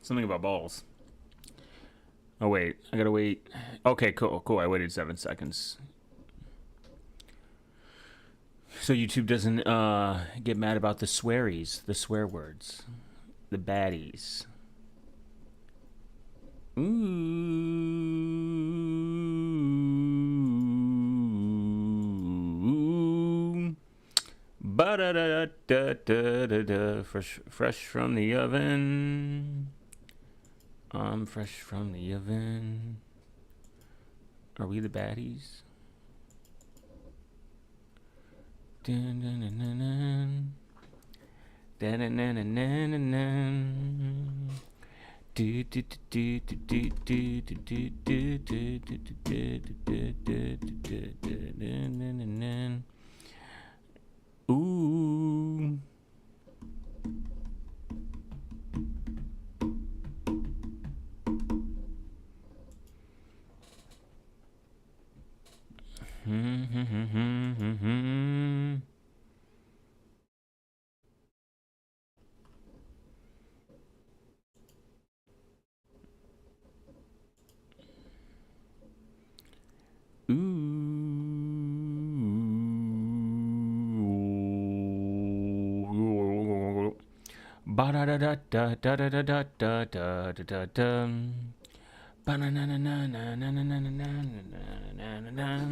Something about balls. Oh, wait. I gotta wait. Okay, cool. I waited 7 seconds. So YouTube doesn't get mad about the swearies, the swear words, the baddies. Ooh. Ba-da-da-da-da-da-da. Fresh from the oven. I'm fresh from the oven. Are we the baddies? Dun, dun, dun, dun, dun. Dun, dun, dun, dun, dun, dun, dun. Do, do, do, do, do, do, do, do, do, do, do, do, do, do. Ooh. Ooh. Ba da da da da da da da da da da da da. Ba na na na na na na na na na na na na.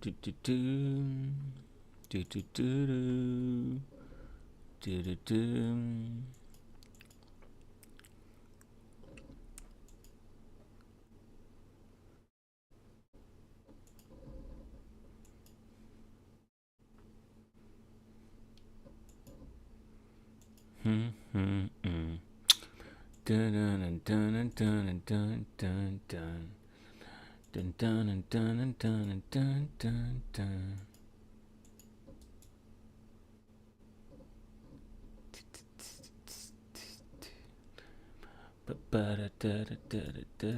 Do do do do do do do do do. Dun dun dun dun dun dun dun dun. Dun dun dun dun dun dun dun. Ba da da da da da.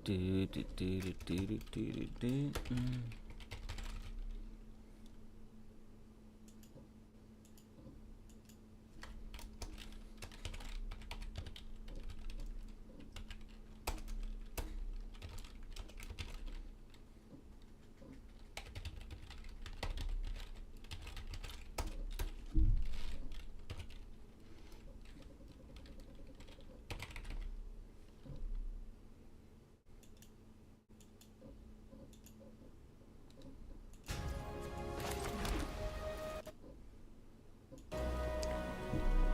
Do do do do do do do do.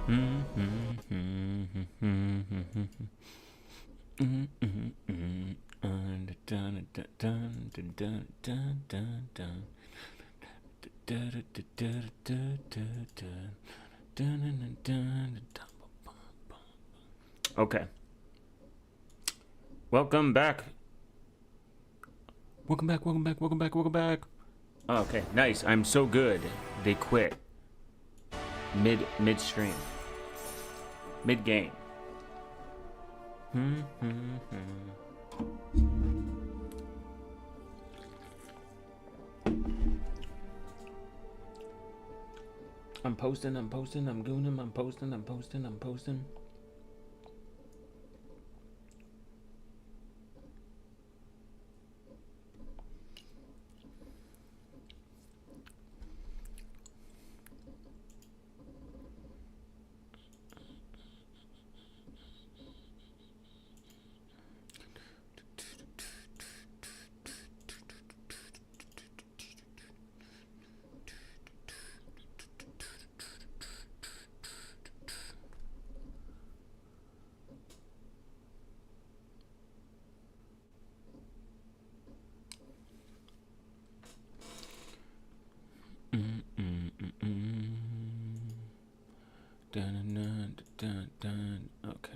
Okay. Welcome back. Welcome back, welcome back, welcome back, welcome back. Oh, okay, nice. I'm so good. They quit. Midstream. Mid game. I'm posting, I'm posting, I'm doing them, I'm posting, I'm posting, I'm posting. Okay.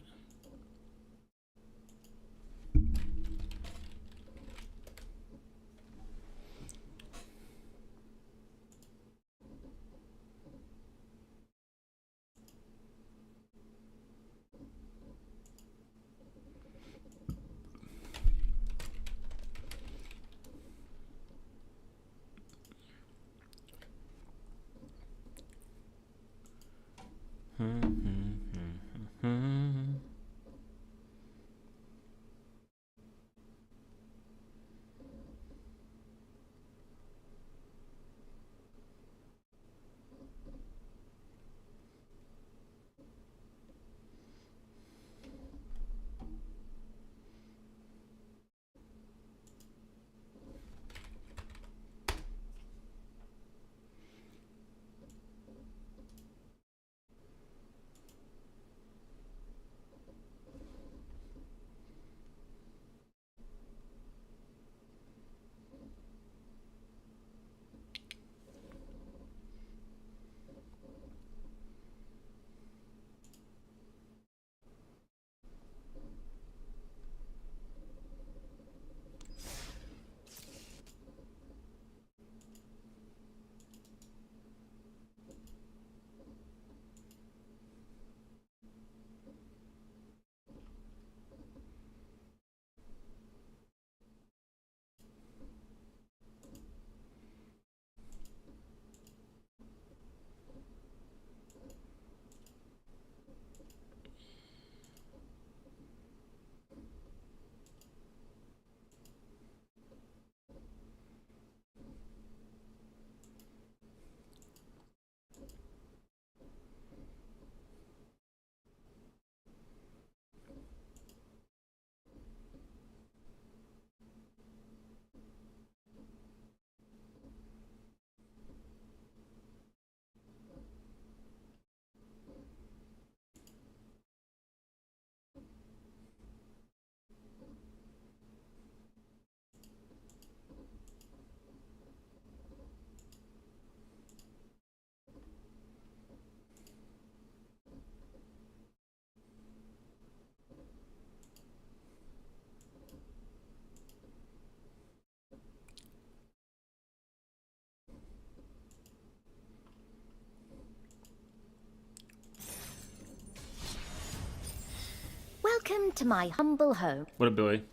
Welcome to my humble home. What up, Billy?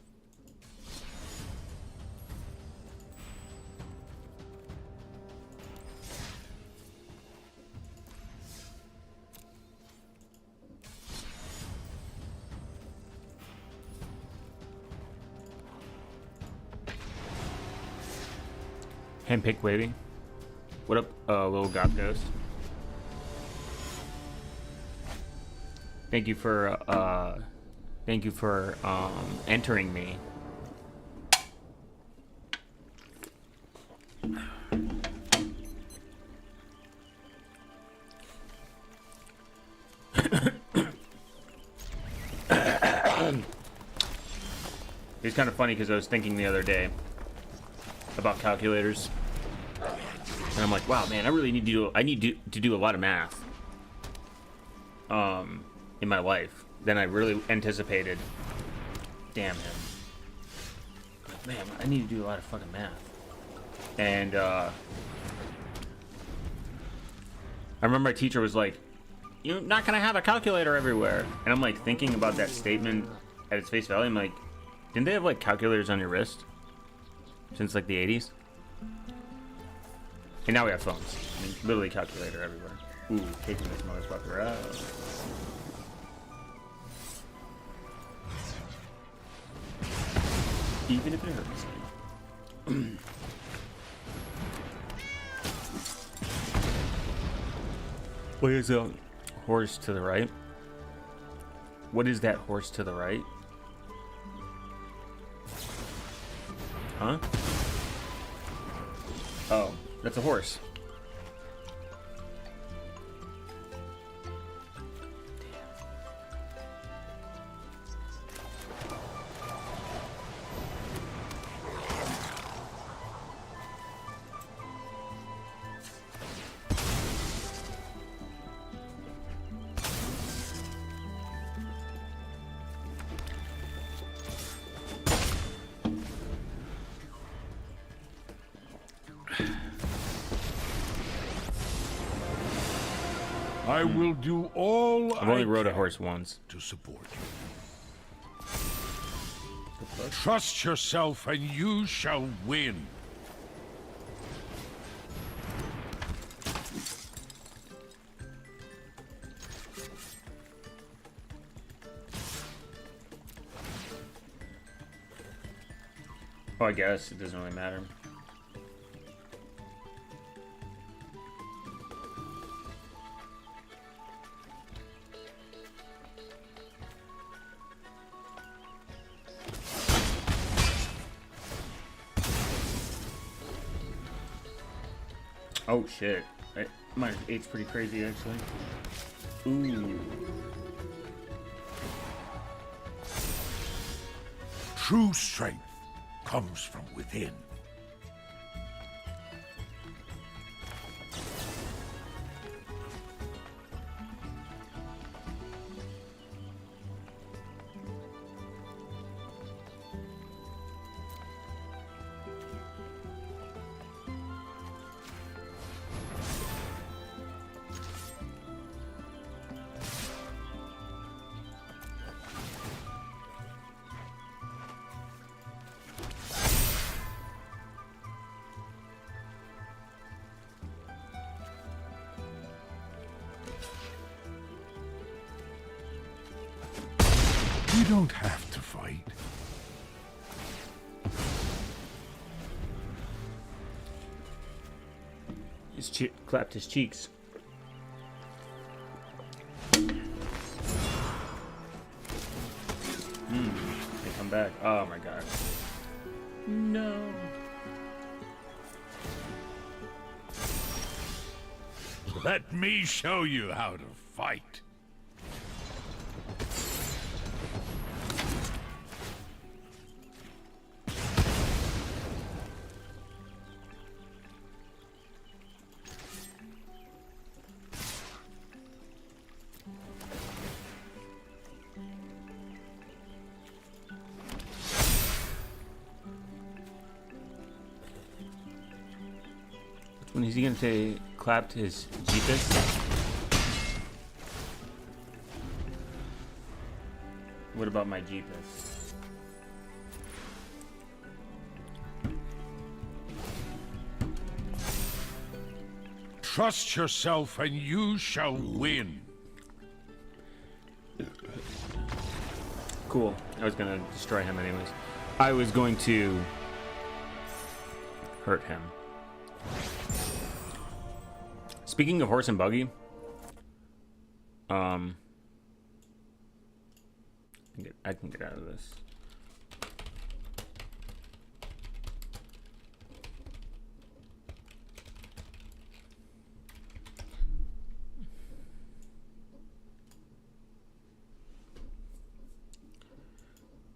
Handpick waving. What up, little god ghost? Thank you for entering me. It's kind of funny because I was thinking the other day about calculators, and I'm like, wow, man, I really need to do a lot of math in my life than I really anticipated. Damn him. Man, I need to do a lot of fucking math. And I remember my teacher was like, "You're not gonna have a calculator everywhere." And I'm like thinking about that statement at its face value. I'm like, didn't they have like calculators on your wrist since like the 80s? And now we have phones. I mean, literally calculator everywhere. Ooh, taking this motherfucker out. Even if it hurts me. What is a horse to the right? What is that horse to the right? Huh? Oh, that's a horse. I will do all I've only I rode a can horse once. to support you. Trust yourself and you shall win. Oh, I guess it doesn't really matter. Oh shit. Minus 8's pretty crazy actually. Ooh. True strength comes from within. You don't have to fight. Clapped his cheeks. They come back. Oh my god. No. Let me show you how to fight. When is he gonna say clapped his jeepus? What about my jeepus? Trust yourself and you shall win. Cool. I was gonna destroy him anyways. I was going to hurt him. Speaking of horse and buggy, I can get out of this.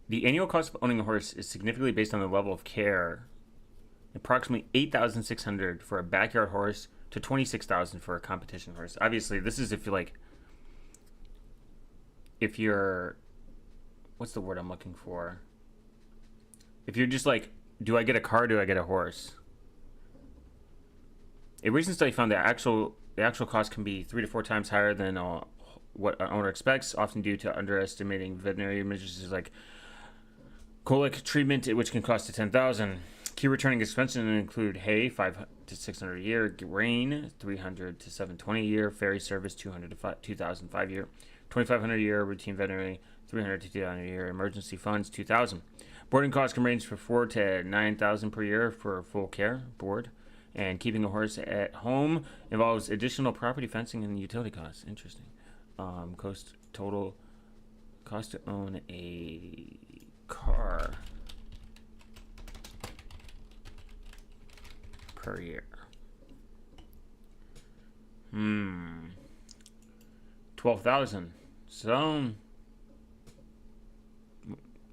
The annual cost of owning a horse is significantly based on the level of care. Approximately $8,600 for a backyard horse to $26,000 for a competition horse. Obviously, this is if you're, what's the word I'm looking for? If you're just like, do I get a car? Do I get a horse? A recent study found that the actual cost can be 3 to 4 times higher than what an owner expects, often due to underestimating veterinary measures like colic treatment, which can cost to $10,000. Key returning expenses include hay, $500 to $600 a year; grain, $300 to $720 a year; ferry service, $200 to $2,005 a year; $2,500 a year; routine veterinary, $300 to $2,000 a year; emergency funds, $2,000. Boarding costs can range from $4,000 to $9,000 per year for full care board. And keeping a horse at home involves additional property fencing and utility costs. Interesting. Total cost to own a car per year. 12,000. So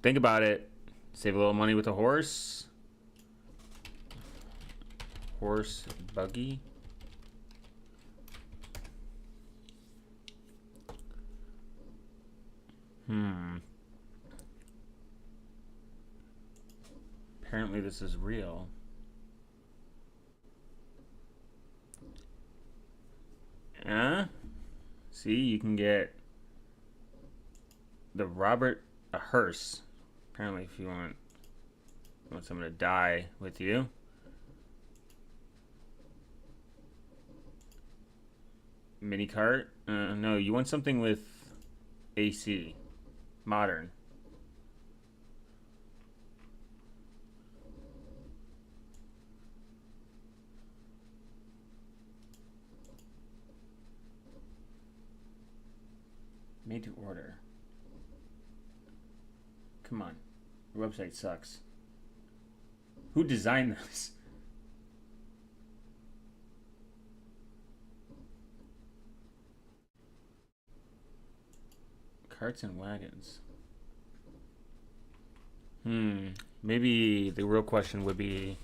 think about it. Save a little money with a horse. Horse buggy. Apparently this is real. See, you can get the a hearse. Apparently if you want someone to die with you. Mini cart? No, you want something with AC. Modern. Made to order. Come on. Your website sucks. Who designed this? Carts and wagons. Maybe the real question would be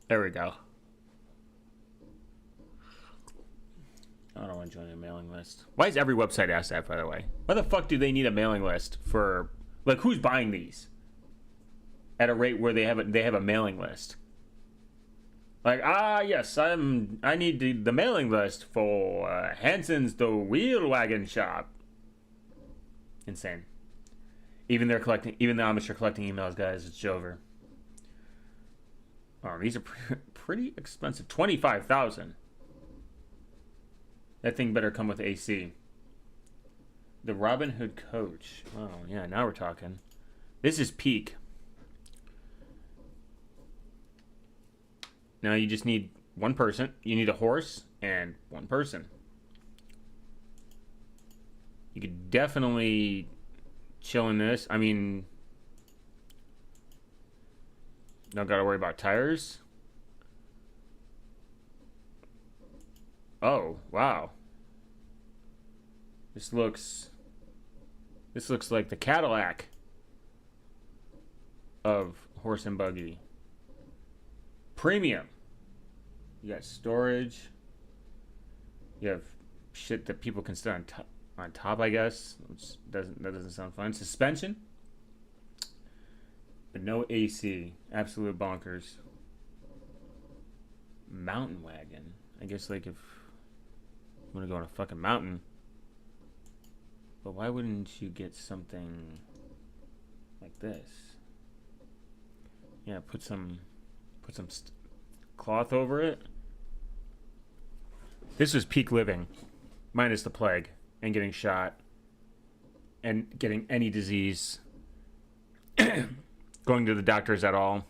there we go. I don't want to join a mailing list. Why is every website asked that, by the way? Why the fuck do they need a mailing list for, like, who's buying these at a rate where they have a mailing list? Like, yes, I need the mailing list for Hanson's the Wheel Wagon Shop. Insane. Even the Amish are collecting emails, guys. It's over. Oh, these are pretty expensive. 25,000. That thing better come with AC. The Robin Hood coach. Oh, yeah, now we're talking. This is peak. Now you just need one person. You need a horse and one person. You could definitely chill in this. I mean, don't gotta worry about tires. Oh, wow. This looks like the Cadillac of horse and buggy. Premium. You got storage. You have shit that people can sit on top, I guess, which doesn't sound fun. Suspension, but no AC. Absolute bonkers. Mountain wagon. I guess, like, if you want to go on a fucking mountain. But why wouldn't you get something like this? Yeah, put some cloth over it. This was peak living, minus the plague and getting shot and getting any disease, going to the doctors at all.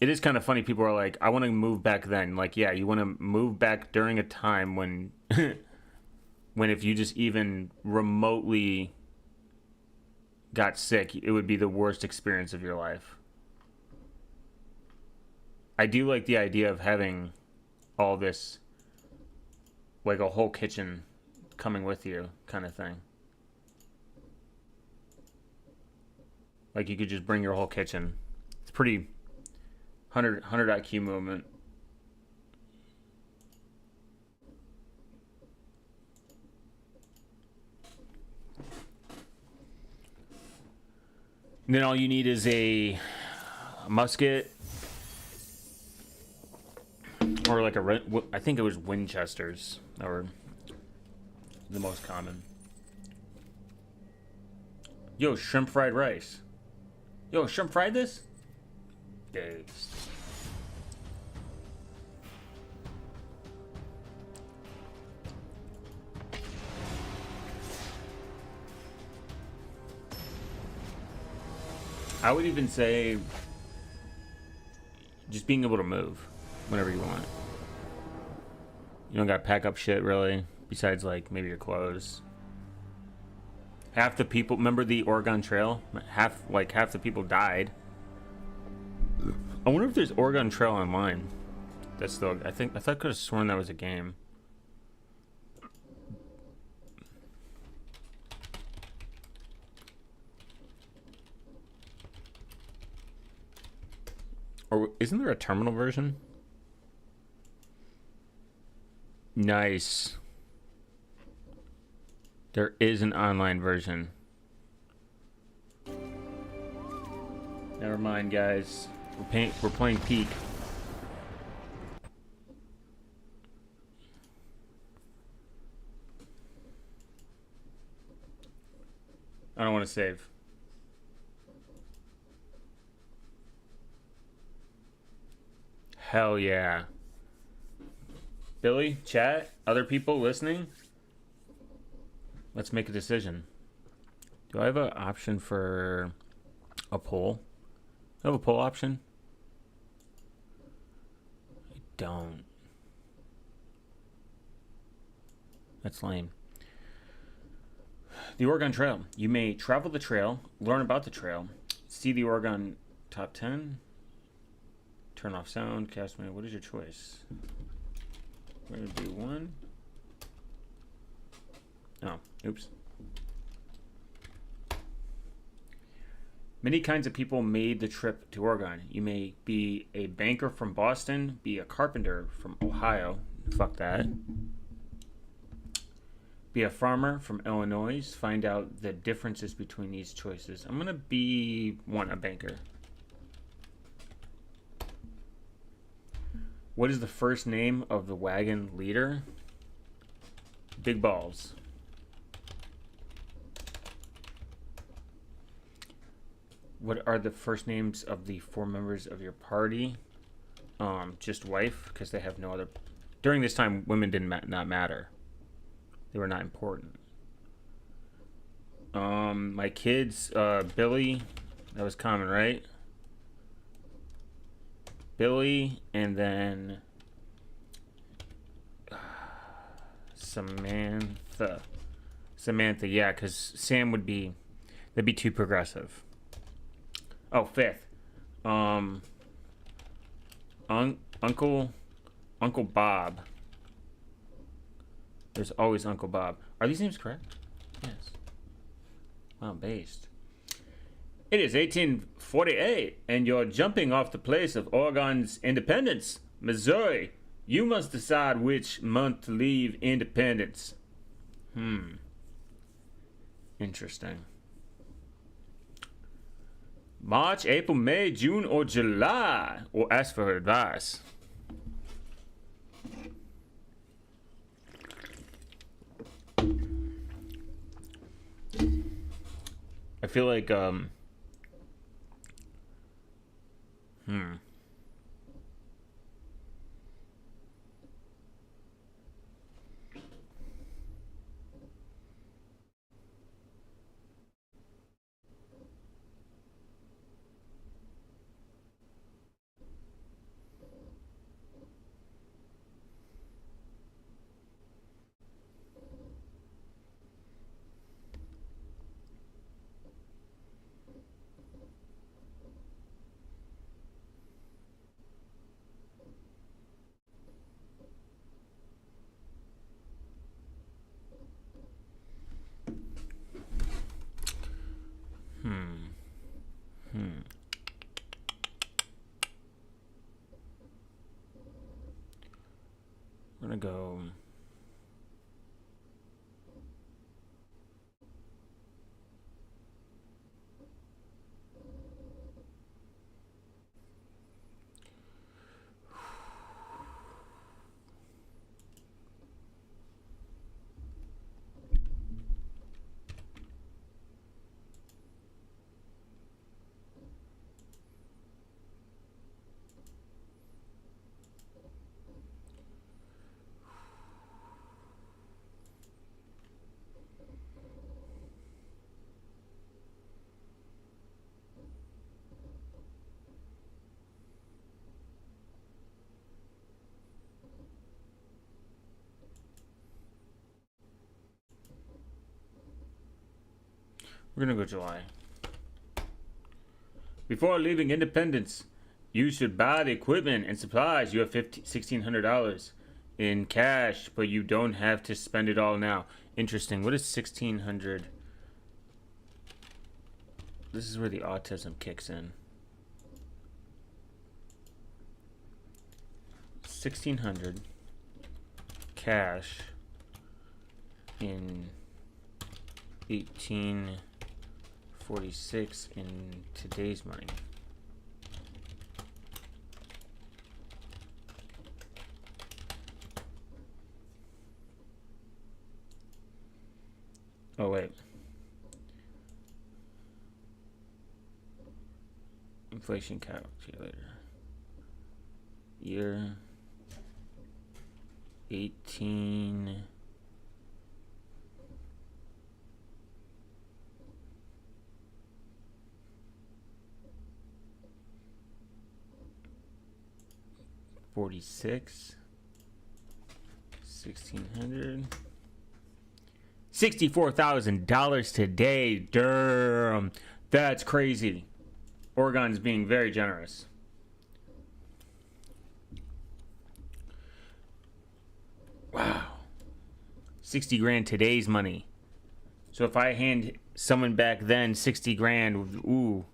It is kind of funny. People are like, I want to move back then. Like, yeah, you want to move back during a time when when if you just even remotely got sick, it would be the worst experience of your life. I do like the idea of having all this, like a whole kitchen coming with you kind of thing. Like you could just bring your whole kitchen. It's pretty 100 IQ movement. And then all you need is a musket, or like I think it was Winchesters that were the most common. Yo, shrimp fried rice. Yo, shrimp fried this? Dazed. I would even say just being able to move whenever you want. You don't got to pack up shit really, besides like maybe your clothes. Half the people, remember the Oregon Trail? Half the people died. I wonder if there's Oregon Trail online. That's still, I thought I could have sworn that was a game. Or isn't there a terminal version? Nice. There is an online version. Never mind, guys. We're playing Peak. I don't want to save. Hell yeah. Billy, chat, other people listening? Let's make a decision. Do I have an option for a poll? Do I have a poll option? I don't. That's lame. The Oregon Trail. You may travel the trail, learn about the trail, see the Oregon top 10, turn off sound, cast me. What is your choice? We're going to do one. Oh, oops. Many kinds of people made the trip to Oregon. You may be a banker from Boston, be a carpenter from Ohio. Fuck that. Be a farmer from Illinois. Find out the differences between these choices. I'm going to be a banker. What is the first name of the wagon leader? Big Balls. What are the first names of the 4 members of your party? Just wife, because they have no other. During this time, women did not matter. They were not important. My kids, Billy, that was common, right? Billy, and then Samantha. Samantha, yeah, because Sam would be, that'd be too progressive. Oh, 5th. Uncle Bob. There's always Uncle Bob. Are these names correct? Yes. Wow, based. It is 1848, and you're jumping off the place of Oregon's independence. Missouri, you must decide which month to leave independence. Interesting. March, April, May, June, or July? Or ask for advice. I feel like, gonna go. We're gonna go July. Before leaving Independence, you should buy the equipment and supplies. You have $1,600 in cash, but you don't have to spend it all now. Interesting. What is 1,600? This is where the autism kicks in. 1,600 cash in 1846 in today's money. Oh wait. Inflation calculator. Year 18 46 $1,600 $64,000 today. Damn, that's crazy. Oregon is being very generous. Wow. 60 grand today's money. So if I hand someone back then 60 grand, ooh.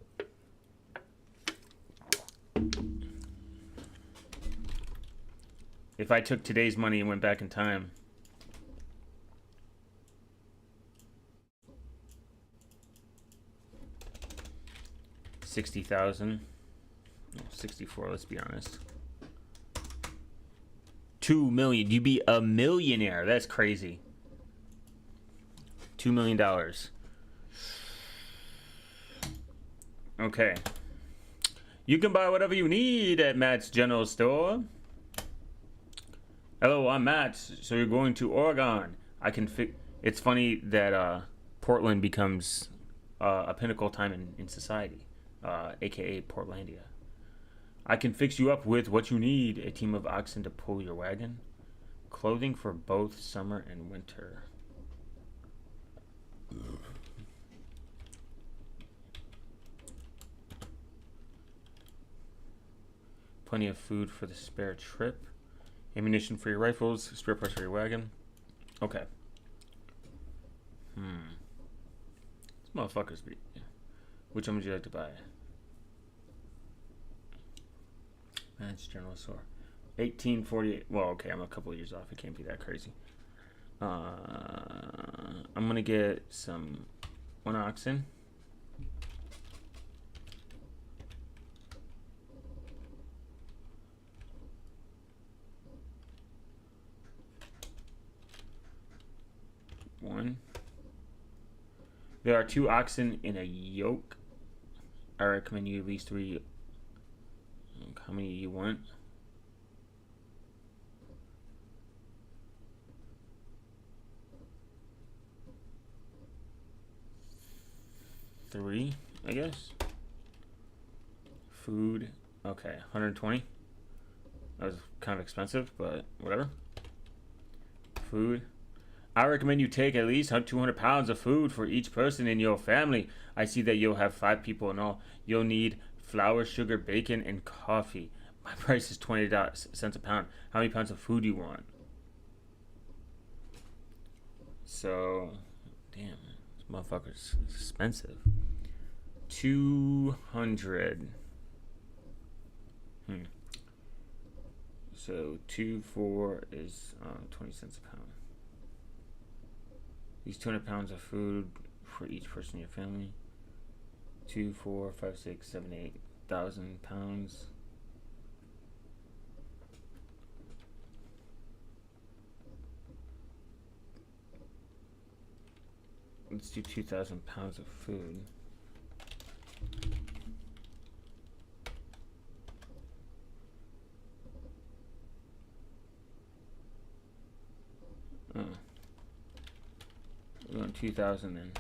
If I took today's money and went back in time. $60,000. 64, let's be honest. 2 million. You'd be a millionaire. That's crazy. $2 million. Okay. You can buy whatever you need at Matt's General Store. Hello, I'm Matt. So you're going to Oregon. I can It's funny that Portland becomes a pinnacle time in society, aka Portlandia. I can fix you up with what you need: a team of oxen to pull your wagon, clothing for both summer and winter. Plenty of food for the spare trip. Ammunition for your rifles, spare parts for your wagon. Okay. This motherfucker's be. Which one would you like to buy? That's General Store. 1848. Well, okay, I'm a couple of years off. It can't be that crazy. I'm gonna get one oxen. One. There are 2 oxen in a yoke. I recommend you at least 3. How many you want? Three, I guess. Food. Okay, 120. That was kind of expensive, but whatever. Food. I recommend you take at least 200 pounds of food for each person in your family. I see that you'll have 5 people in all. You'll need flour, sugar, bacon, and coffee. My price is 20 cents a pound. How many pounds of food do you want? So, damn, this motherfucker's expensive. 200. So 2, 4 is 20 cents a pound. Use 200 pounds of food for each person in your family. 2, 4, 5, 6, 7, 8,000 pounds. Let's do 2,000 pounds of food. We're going 2,000 then.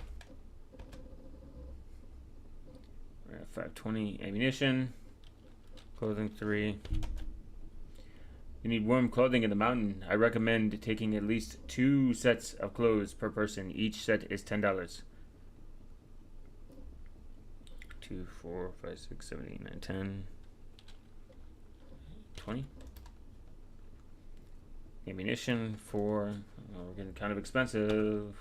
We're at 520 ammunition. Clothing 3. You need warm clothing in the mountain. I recommend taking at least 2 sets of clothes per person. Each set is $10. 2, 4, 5, 6, 7, 8, 9, 10. 20. Ammunition 4. Oh, we're getting kind of expensive.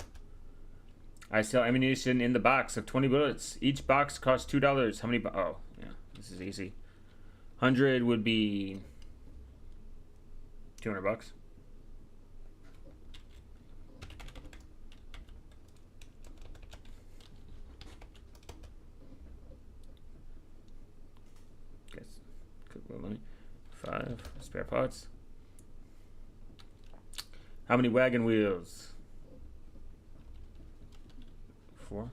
I sell ammunition in the box of 20 bullets. Each box costs $2. How many? Oh, yeah, this is easy. 100 would be $200. Guess cook a little money. 5 spare parts. How many wagon wheels? 4.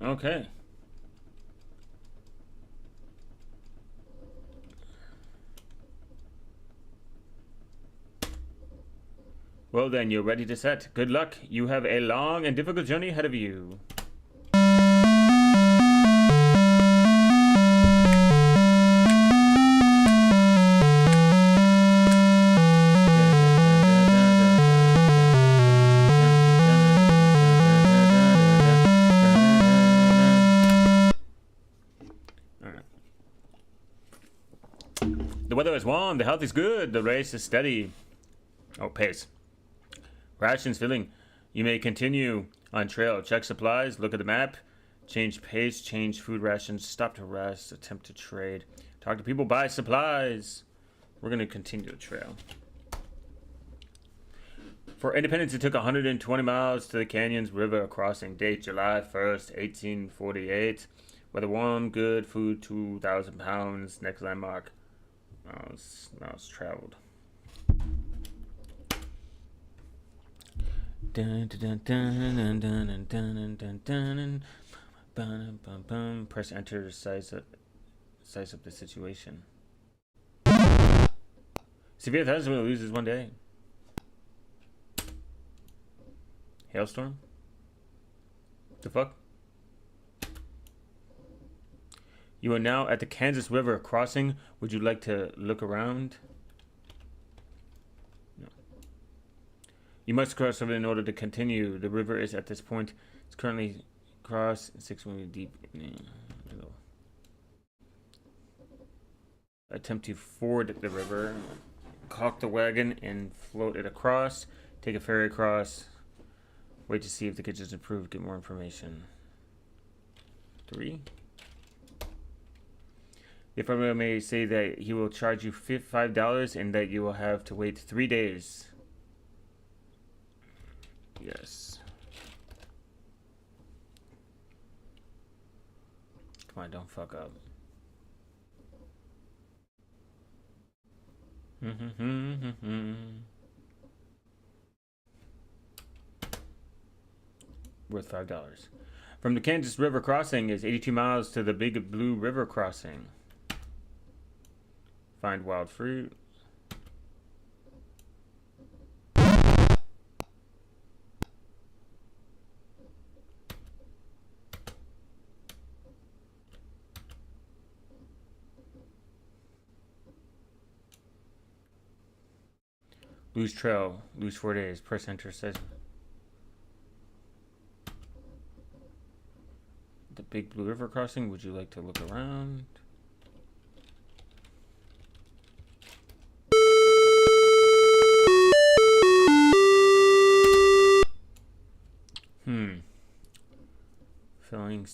Okay. Well then, you're ready to set. Good luck. You have a long and difficult journey ahead of you. The weather is warm, the health is good, the race is steady. Oh, pace. Rations filling. You may continue on trail. Check supplies, look at the map, change pace, change food rations, stop to rest, attempt to trade, talk to people, buy supplies. We're going to continue the trail. For independence, it took 120 miles to the Canyons River crossing. Date July 1st, 1848. Weather warm, good, food 2,000 pounds. Next landmark. Now it's traveled. Press enter to size up the situation. Severe thunderstorm loses 1 day. Hailstorm? The fuck? You are now at the Kansas River crossing. Would you like to look around? No. You must cross over in order to continue. The river is at this point. It's currently crossed 6 meters deep. Attempt to ford the river. Caulk the wagon and float it across. Take a ferry across. Wait to see if the kitchen's improved. Get more information. 3. The farmer may say that he will charge you $5 and that you will have to wait 3 days. Yes. Come on, don't fuck up. Worth $5. From the Kansas River crossing is 82 miles to the Big Blue River crossing. Find wild fruit. Lose trail. Lose 4 days. Press enter. Says the Big Blue River crossing. Would you like to look around?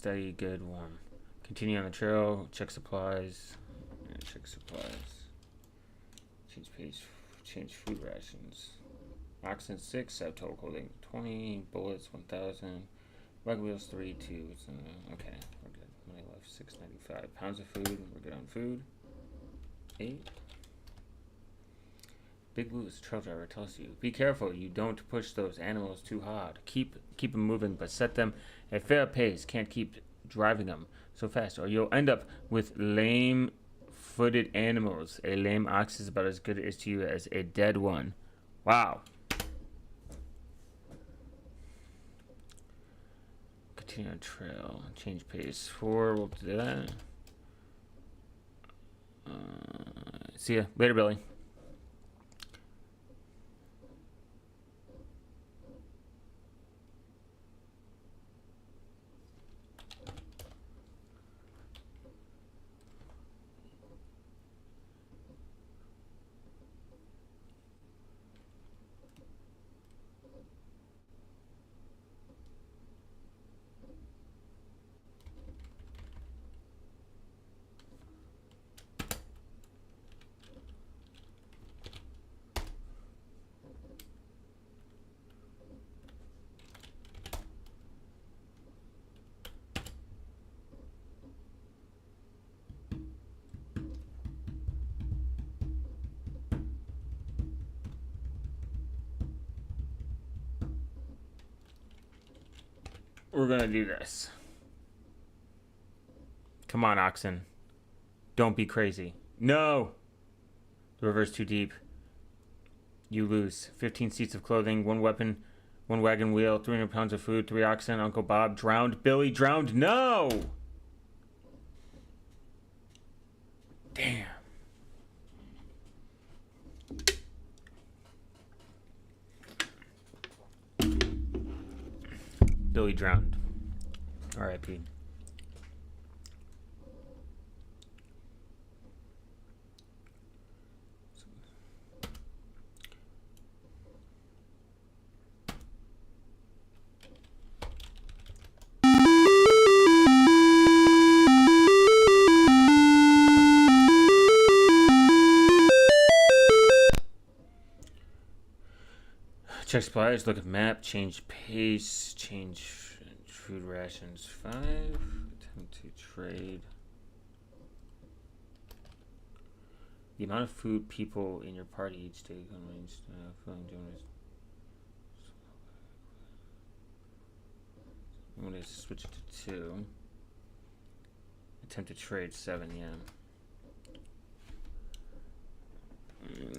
steady, good, warm. Continue on the trail. Check supplies. Yeah, check supplies. Change pace. Change food rations. Oxygen 6. Have total clothing 20. Bullets 1,000. Wagon wheels 3, 2. Okay, we're good. Money left 695. Pounds of food. We're good on food. 8. Big Blue is a trail driver. Tells you, be careful. You don't push those animals too hard. Keep them moving, but set them at fair pace. Can't keep driving them so fast, or you'll end up with lame-footed animals. A lame ox is about as good as to you as a dead one. Wow. Continue on trail. Change pace. 4. We'll do that. See ya later, Billy. We're gonna do this. Come on, oxen. Don't be crazy. No! The river's too deep. You lose. 15 seats of clothing, 1 weapon, 1 wagon wheel, 300 pounds of food, 3 oxen, Uncle Bob drowned. Billy drowned. No! Damn. Billy drowned. R.I.P. Check supplies, look at map, change pace, change food rations 5, attempt to trade. The amount of food people in your party each day I'm going to switch it to 2. Attempt to trade 7, yeah.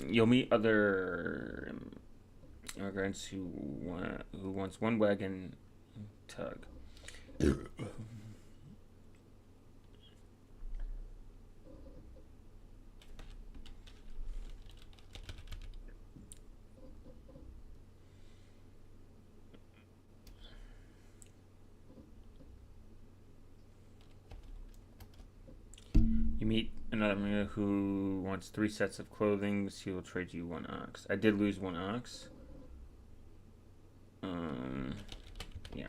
You'll meet other immigrants who wants 1 wagon tug. You meet another man who wants 3 sets of clothing. He will trade you 1 ox. I did lose 1 ox. Yeah.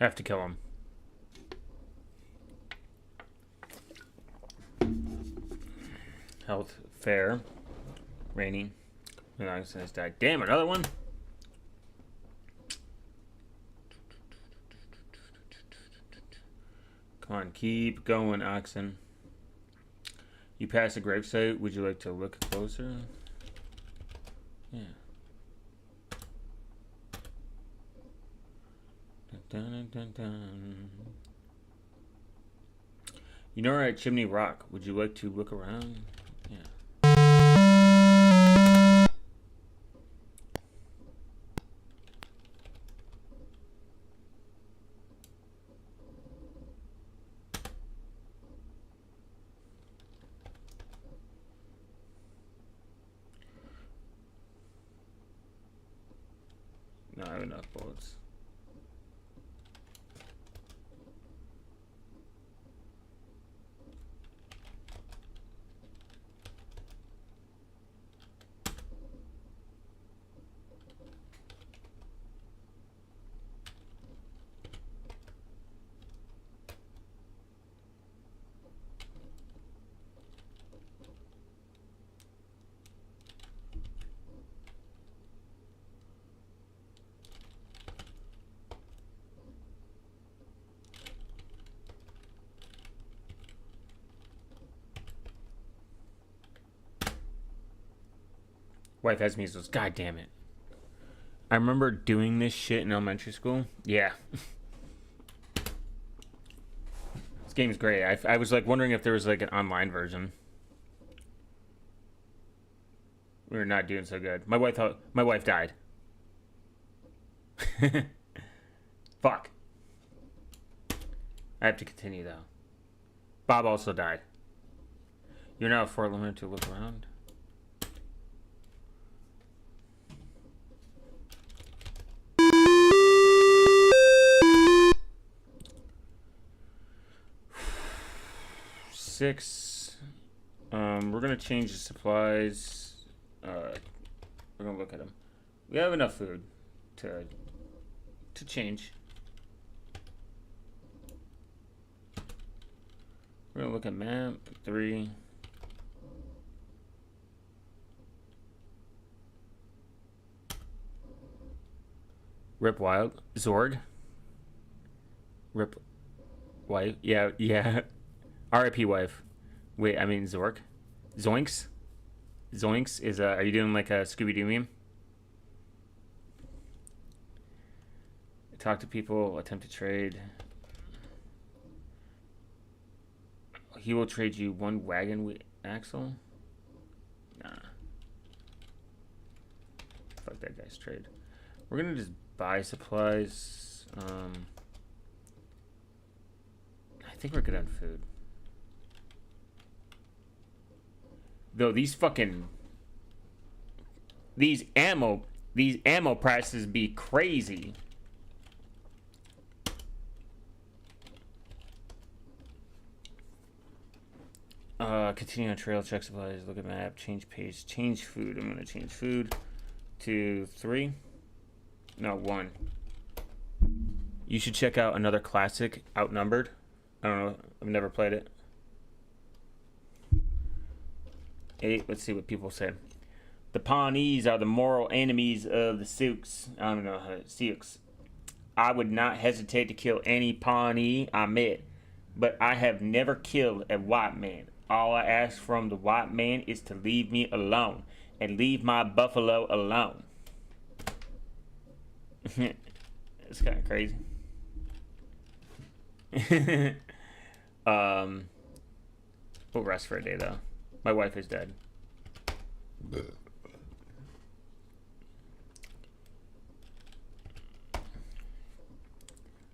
Have to kill him. Health, fair. Rainy. Has died. Damn, another one? on. Keep going, oxen. You passed a gravesite. Would you like to look closer? Yeah. Dun, dun, dun, dun. You know we're at Chimney Rock. Would you like to look around? Yeah. No, I have enough bullets. Wife has measles. God damn it. I remember doing this shit in elementary school. Yeah. This game's great. I was like wondering if there was like an online version. We were not doing so good. My wife died. Fuck. I have to continue though. Bob also died. You're now for limited to look around. Six. We're gonna change the supplies. We're gonna look at them. We have enough food to change. We're gonna look at map 3. Rip Wild. Zorg. Rip Wife. Yeah, yeah. R.I.P. wife. Wait, I mean Zork. Zoinks? Zoinks is are you doing like a Scooby-Doo meme? Talk to people, attempt to trade. He will trade you one wagon with axle? Nah. Fuck that guy's trade. We're gonna just buy supplies. I think we're good on food. Though these ammo prices be crazy. Continue on trail, check supplies, look at map, change page, change food. I'm gonna change food to 3. No, 1. You should check out another classic, Outnumbered. I don't know, I've never played it. 8, let's see what people say. The Pawnees are the moral enemies of the Sioux. I don't know how to Sioux. I would not hesitate to kill any Pawnee I met, but I have never killed a white man. All I ask from the white man is to leave me alone and leave my buffalo alone. It's kind of crazy. We'll rest for a day though. My wife is dead.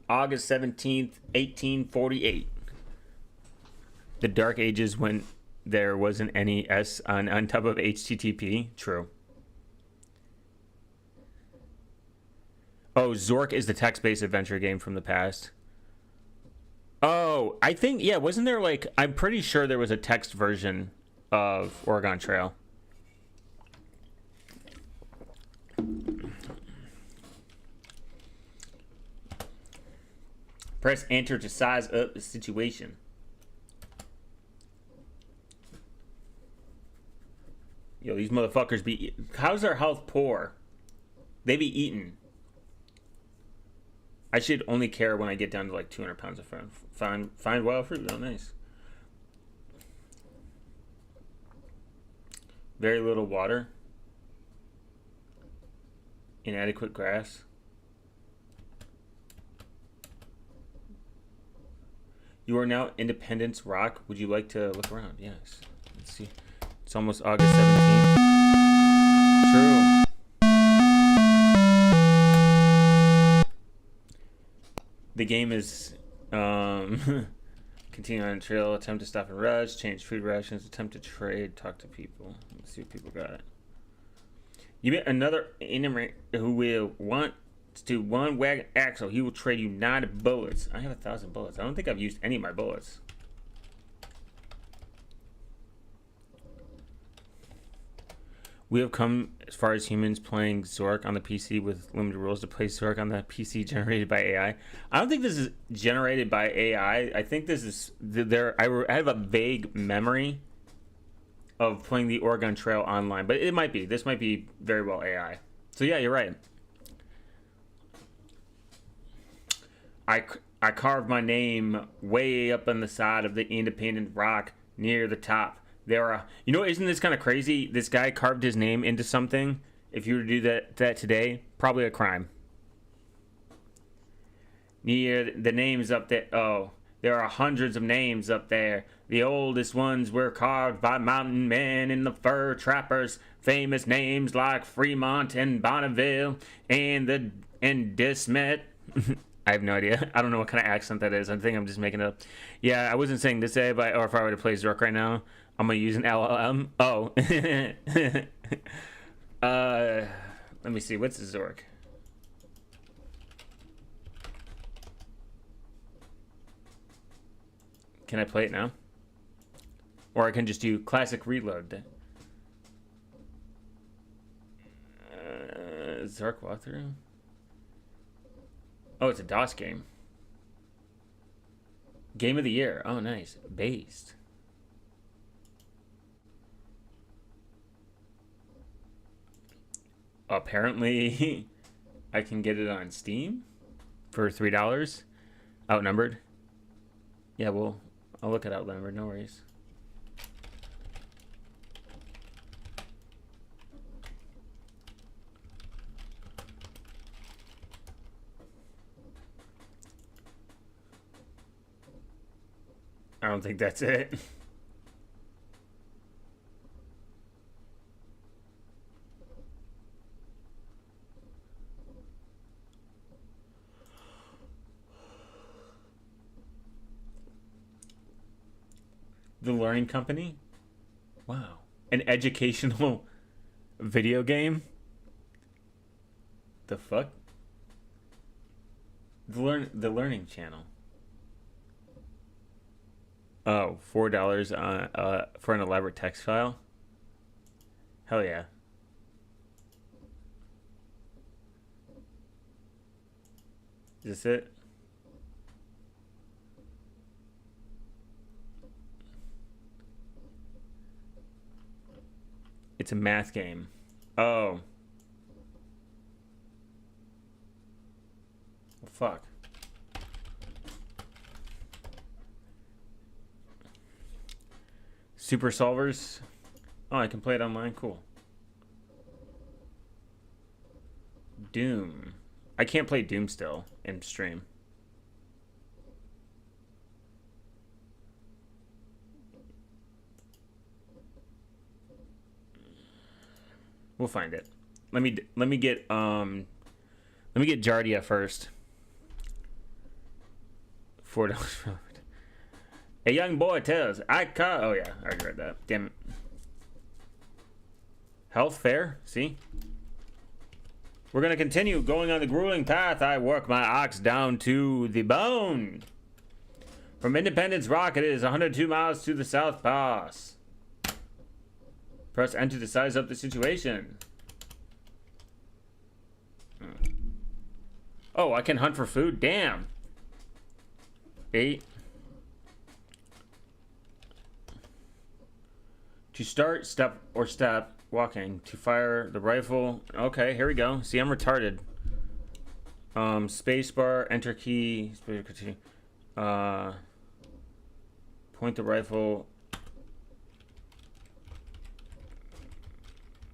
August 17th, 1848. The Dark Ages when there wasn't any S on top of HTTP. True. Oh, Zork is the text-based adventure game from the past. Oh, I think, yeah, wasn't there like, I'm pretty sure there was a text version of Oregon Trail. Press enter to size up the situation. Yo, these motherfuckers how's their health poor? They be eating. I should only care when I get down to like 200 pounds of find wild fruit. Oh, nice. Very little water. Inadequate grass. You are now Independence Rock. Would you like to look around? Yes. Let's see. It's almost August 17th. True. The game is continue on the trail, attempt to stop and rush, change food rations, attempt to trade, talk to people. Let's see what people got. You met another enemy who will want to one wagon axle. He will trade you 9 bullets. I have 1,000 bullets. I don't think I've used any of my bullets. We have come as far as humans playing Zork on the PC with limited rules to play Zork on the PC generated by AI. I don't think this is generated by AI. I think this is there. I have a vague memory of playing the Oregon Trail online, but it might be. This might be very well AI. So yeah, you're right. I carved my name way up on the side of the Independent Rock near the top. There are, isn't this kind of crazy? This guy carved his name into something. If you were to do that today, probably a crime. Near the names up there. Oh, there are hundreds of names up there. The oldest ones were carved by mountain men and the fur trappers. Famous names like Fremont and Bonneville and Desmet. I have no idea. I don't know what kind of accent that is. I think I'm just making it up. Yeah, I wasn't saying this day, but or if I were to play Zork right now, I'm gonna use an LLM. Oh. Let me see. What's the Zork? Can I play it now? Or I can just do classic reload. Zork walkthrough. Oh, it's a DOS game. Game of the year. Oh, nice. Based. Apparently, I can get it on Steam for $3. Outnumbered. Yeah, well, I'll look at Outnumbered. No worries. I don't think that's it. The Learning Company? Wow. An educational video game? The fuck? The Learning Channel. Oh, $4 for an elaborate text file? Hell yeah. Is this it? It's a math game. Oh. Well, fuck. Super Solvers. Oh, I can play it online. Cool. Doom. I can't play Doom still in stream. We'll find it. Let me get Jardia first. $4. A young boy tells oh yeah, I already read that. Damn it. Health fair, see? We're gonna continue going on the grueling path. I work my ox down to the bone. From Independence Rock, it is 102 miles to the South Pass. Press enter to size up the situation. Oh, I can hunt for food? Damn. 8. To start, step walking. To fire the rifle. Okay, here we go. See, I'm retarded. Spacebar, enter key, continue. Point the rifle.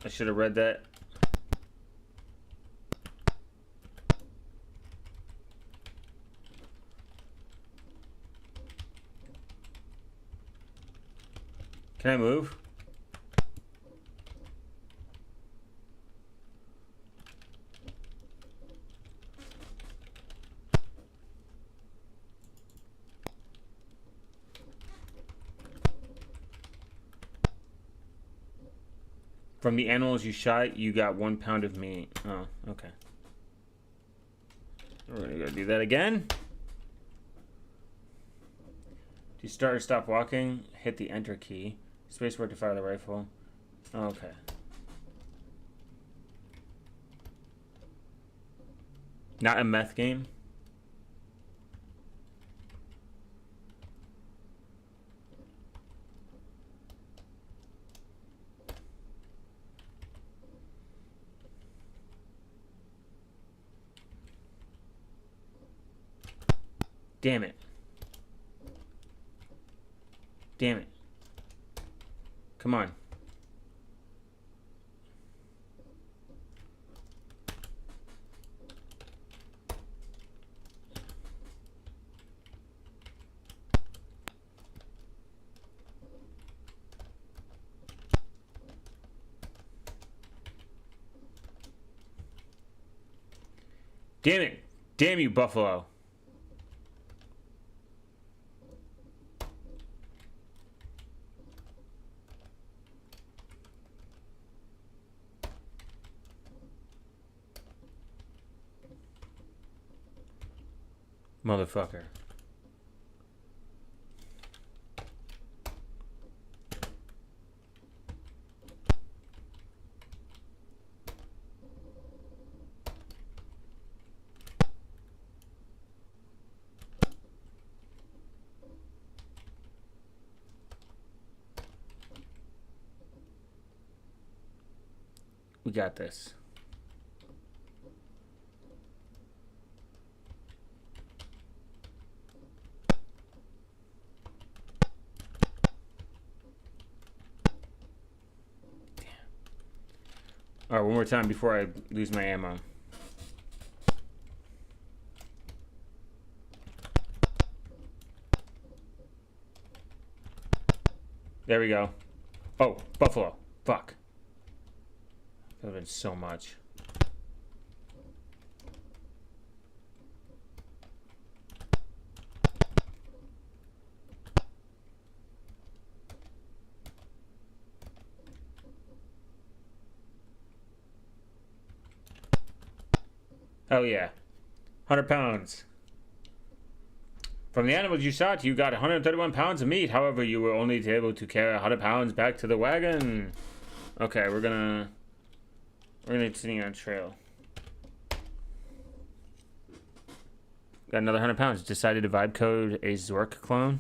I should have read that. Can I move? From the animals you shot, you got 1 pound of meat. Oh, okay. We're gonna go do that again. Do you start or stop walking? Hit the enter key. Spacebar to fire the rifle. Okay. Not a meth game. Damn it. Damn it. Come on. Damn it. Damn you, Buffalo. Motherfucker. We got this. All right, one more time before I lose my ammo. There we go. Oh, Buffalo. Fuck. That would have been so much. Hell yeah. 100 pounds. From the animals you shot, you got 131 pounds of meat. However, you were only able to carry 100 pounds back to the wagon. Okay, we're gonna continue on trail. Got another 100 pounds. Decided to vibe code a Zork clone.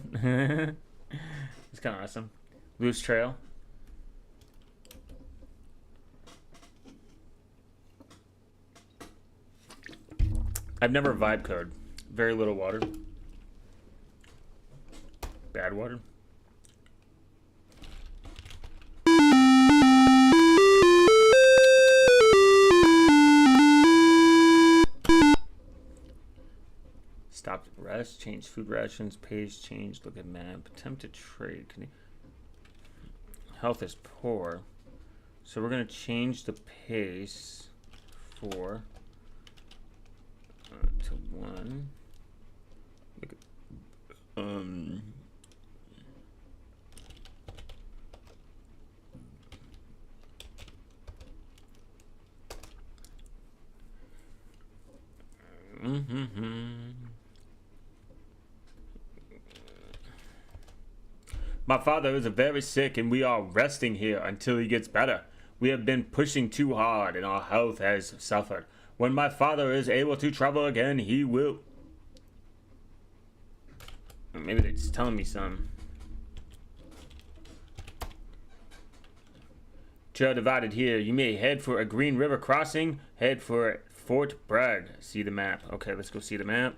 It's kind of awesome. Loose trail. I've never vibe code. Very little water. Bad water. Stop to rest. Change food rations. Page change. Look at map. Attempt to trade. Health is poor. So we're going to change the pace for... to 1. Look at, My father is very sick and we are resting here until he gets better. We have been pushing too hard and our health has suffered. When my father is able to travel again, he will. Maybe they're just telling me something. Trail divided here. You may head for a Green River crossing, head for Fort Bragg. See the map. Okay, let's go see the map.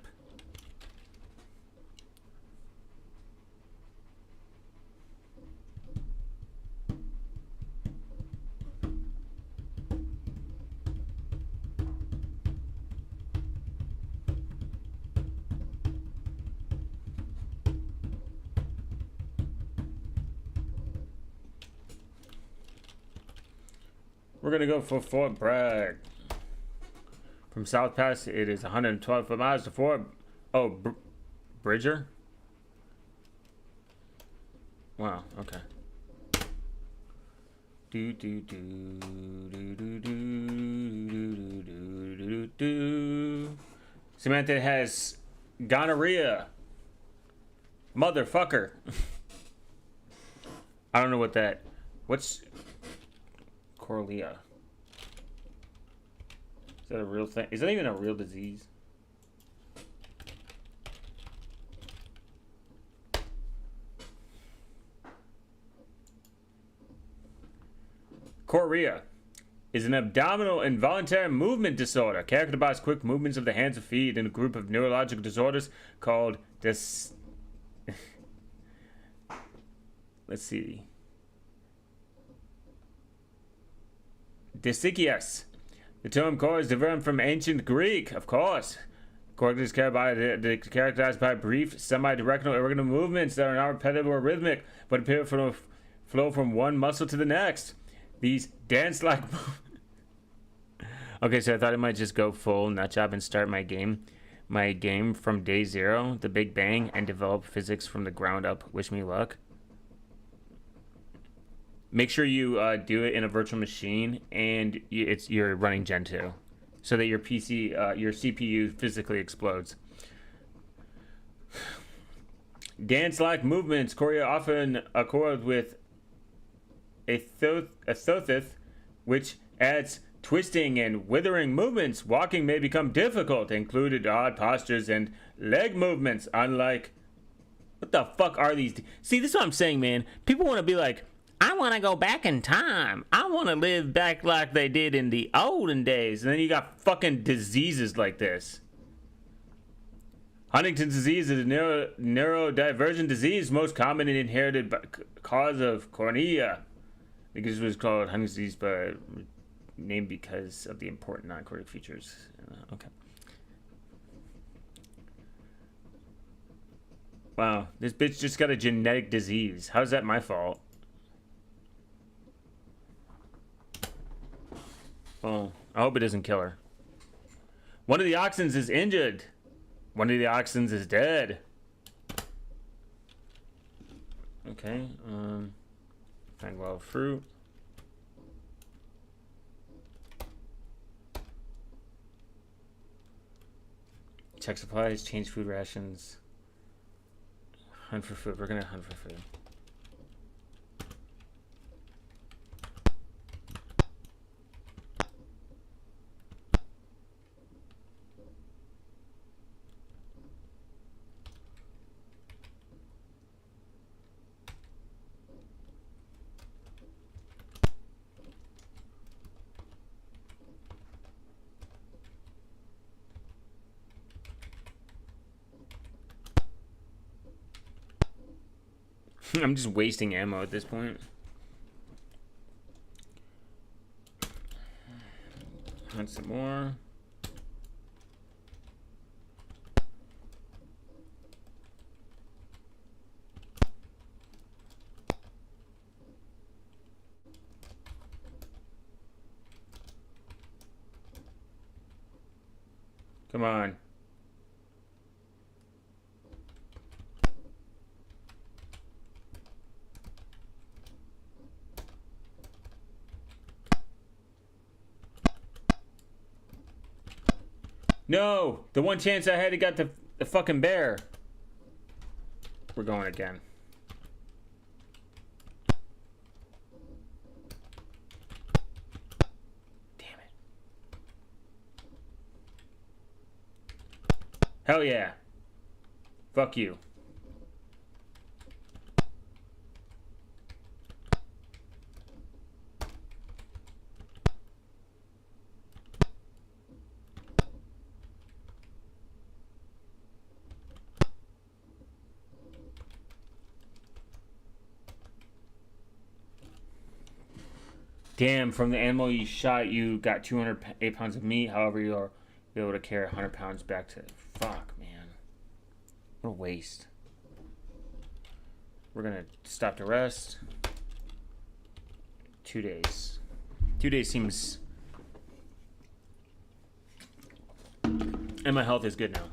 We're gonna go for Fort Bragg. From South Pass, it is 112 miles to Fort. Oh, Bridger? Wow, okay. Do do do do do do do do do. Samantha has gonorrhea. Motherfucker. I don't know what that. What's Corlea? Is that a real thing? Is that even a real disease? Chorea is an abdominal involuntary movement disorder characterized by quick movements of the hands and feet in a group of neurological disorders called let's see. Dysicius. The term core is derived from ancient Greek, of course. Core is characterized by brief, semi-directional, irregular movements that are not repetitive or rhythmic, but appear to flow from one muscle to the next. These dance-like. Okay, so I thought I might just go full nutjob and start my game from day zero, the Big Bang, and develop physics from the ground up. Wish me luck. Make sure you do it in a virtual machine, and you're running Gen 2, so that your PC, your CPU physically explodes. Dance-like movements, choreo often accord with a thothith, which adds twisting and withering movements. Walking may become difficult, included odd postures and leg movements. Unlike, what the fuck are these? See, this is what I'm saying, man. People want to be like, I want to go back in time. I want to live back like they did in the olden days. And then you got fucking diseases like this. Huntington's disease is a neurodivergent disease, most common and inherited cause of cornea. I think this was called Huntington's disease, but named because of the important non-cortic features. Okay. Wow, this bitch just got a genetic disease. How's that my fault? Well, I hope it doesn't kill her. One of the oxens is injured. One of the oxens is dead. Okay, find wild fruit. Check supplies, change food rations. Hunt for food. We're gonna hunt for food. I'm just wasting ammo at this point. Hunt some more. Come on. No! The one chance I had, I got the fucking bear. We're going again. Damn it. Hell yeah. Fuck you. Damn, from the animal you shot, you got 208 pounds of meat. However, you're able to carry 100 pounds back to... Fuck, man. What a waste. We're gonna stop to rest. 2 days. 2 days seems... And my health is good now.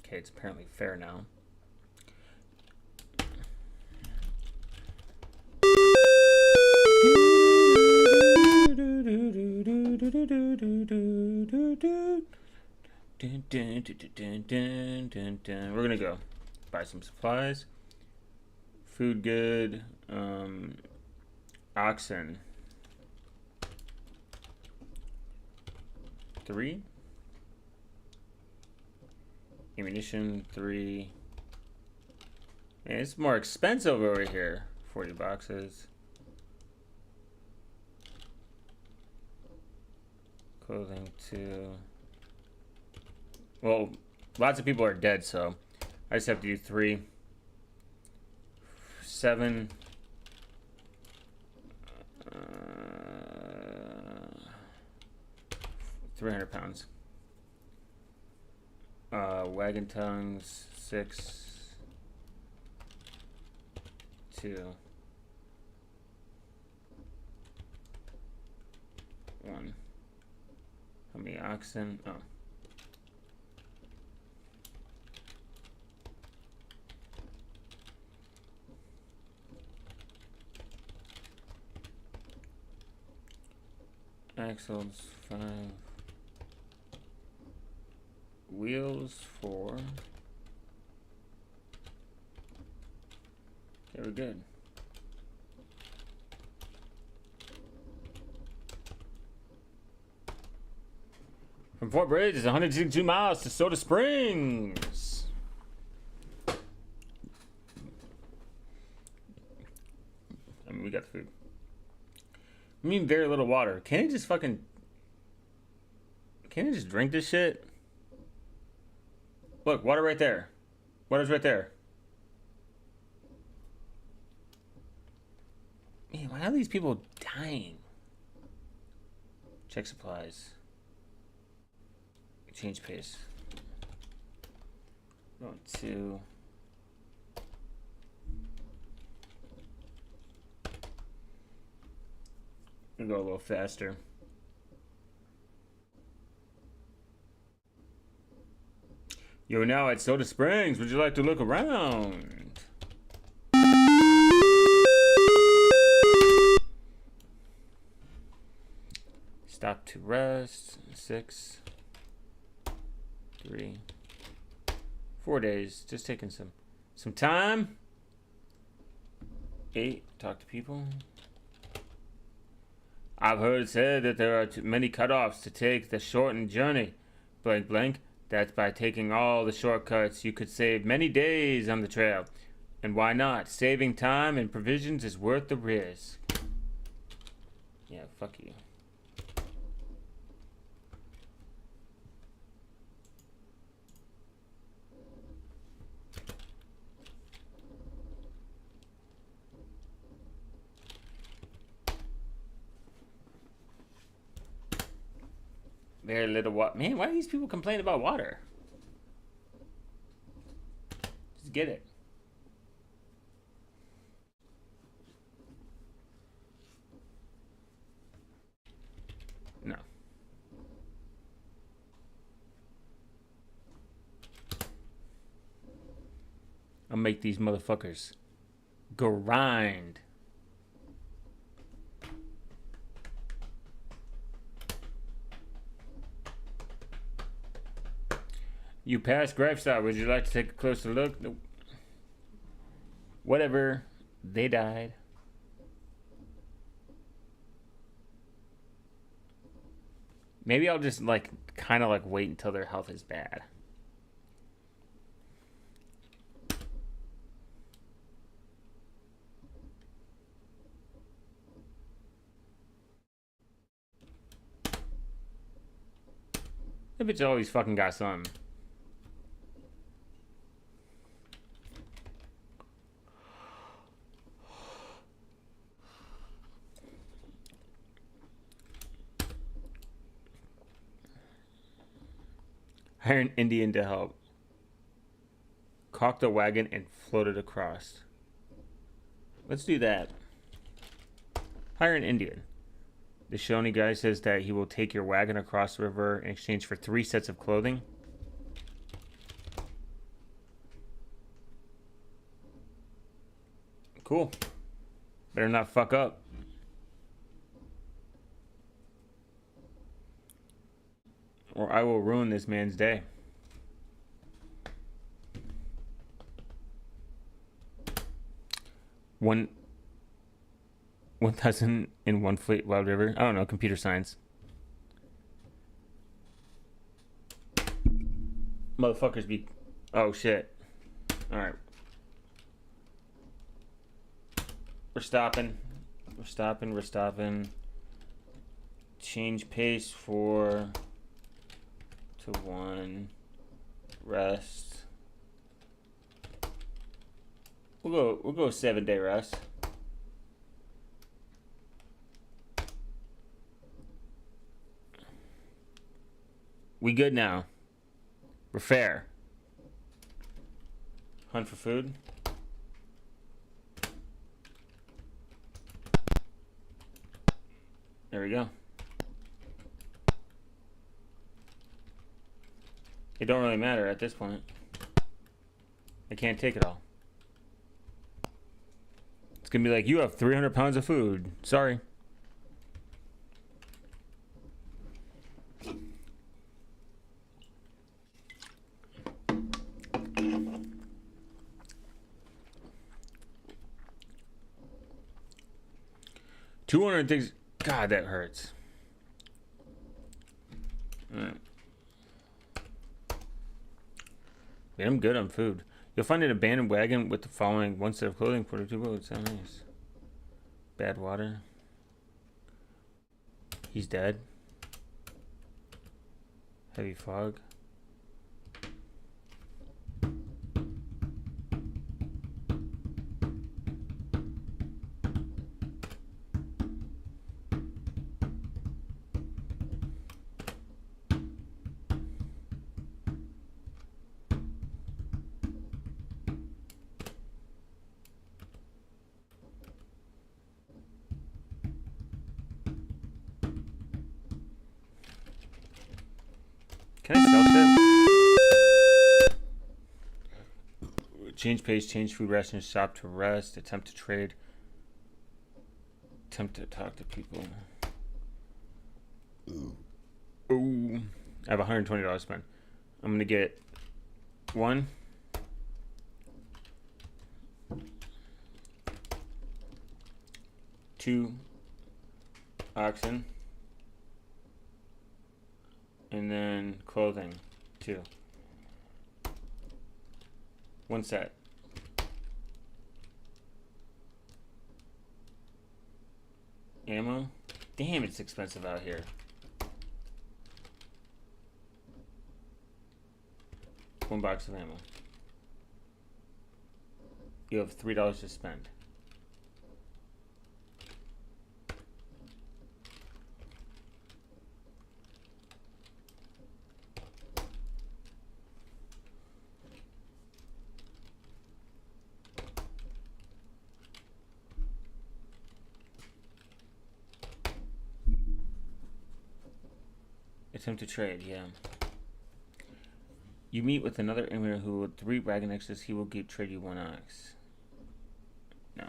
Okay, it's apparently fair now. We're gonna go buy some supplies. Food good. Oxen. 3. Ammunition 3. Man, it's more expensive over here. 40 boxes. Clothing 2. Well, lots of people are dead, so I just have to do 3. 7. 300 pounds. Wagon tongues 6. 2. 1. How many oxen? Oh. Axles 5. Wheels 4. Okay, we're good. From Fort Bridge is 162 miles to Soda Springs. I mean, we got the food. I mean, very little water. Can't he just fucking... Can't he just drink this shit? Look, water right there. Water's right there. Man, why are these people dying? Check supplies. Change pace. Going to... We'll go a little faster. You're now at Soda Springs. Would you like to look around? Stop to rest. 6. 3. 4 days. Just taking some time. 8. Talk to people. I've heard it said that there are too many cutoffs to take the shortened journey. Blank blank. That's by taking all the shortcuts, you could save many days on the trail. And why not? Saving time and provisions is worth the risk. Yeah, fuck you. Very little water. Man, why do these people complain about water? Just get it. No. I'll make these motherfuckers grind. You passed gravesite. Would you like to take a closer look? Nope. Whatever. They died. Maybe I'll just kind of wait until their health is bad. That bitch always fucking got something. Hire an Indian to help. Caulk the wagon and float it across. Let's do that. Hire an Indian. The Shawnee guy says that he will take your wagon across the river in exchange for 3 sets of clothing. Cool. Better not fuck up. Or I will ruin this man's day. One 1,001 Fleet Wild River. I don't know, computer science. Motherfuckers be... Oh, shit. Alright. We're stopping. We're stopping. We're stopping. Change pace 4 to 1. Rest. We'll go 7-day rest. We good now. We're fair. Hunt for food. There we go. It don't really matter at this point. I can't take it all. It's gonna be like, you have 300 pounds of food. Sorry. $200 things. God, that hurts. Alright. Man, I'm good on food. You'll find an abandoned wagon with the following: 1 set of clothing, 42 bullets. Sounds nice. Bad water. He's dead. Heavy fog. Can I sell shit? Change pace, change food rations, shop to rest, attempt to trade, attempt to talk to people. Ooh. I have $120 spent. I'm gonna get 1, 2 oxen. And then clothing, 2. 1 set. Ammo. Damn, it's expensive out here. 1 box of ammo. You have $3 to spend. Attempt to trade, yeah. You meet with another immigrant who with 3 wagon extras, he will trade you 1 ox. No.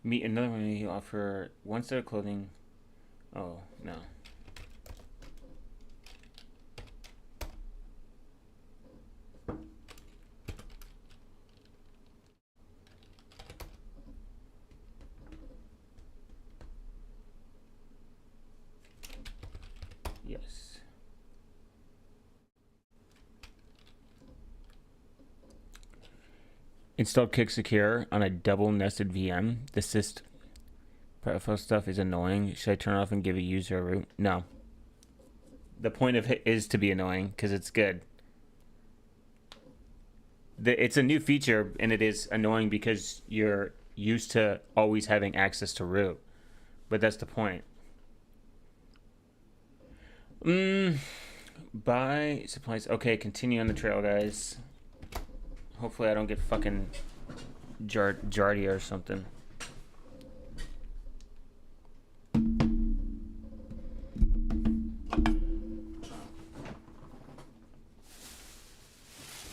Meet another one, he offer 1 set of clothing. Oh, no. Yes. Install Kick Secure on a double nested VM. The syst profile stuff is annoying. Should I turn it off and give a user a root? No. The point of it is to be annoying because it's good. It's a new feature and it is annoying because you're used to always having access to root. But that's the point. Buy supplies. Okay, continue on the trail, guys. Hopefully I don't get fucking jardy or something.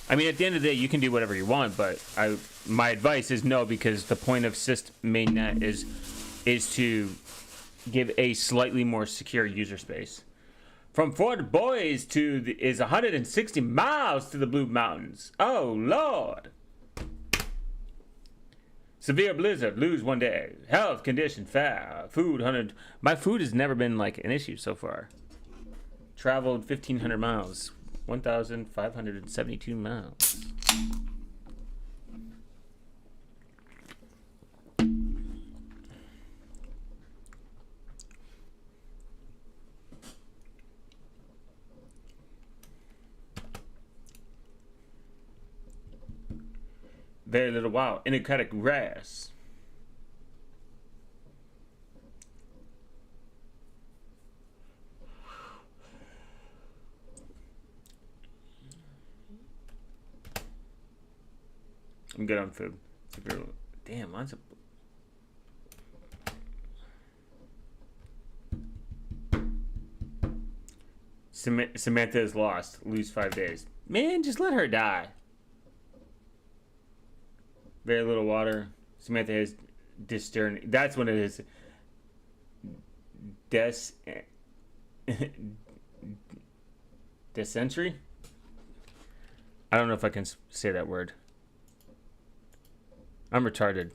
I mean, at the end of the day, you can do whatever you want, but my advice is no, because the point of syst mainnet is to give a slightly more secure user space. From Fort Boys is 160 miles to the Blue Mountains. Oh Lord! Severe blizzard, lose 1 day. Health condition foul. Food 100. My food has never been like an issue so far. Traveled 1,500 miles. 1,572 miles. Very little wild. Aquatic grass. I'm good on food. Damn, mine's a... Samantha is lost. Lose 5 days. Man, just let her die. Very little water. Samantha has dysentery. That's what it is. Dysentery? I don't know if I can say that word. I'm retarded.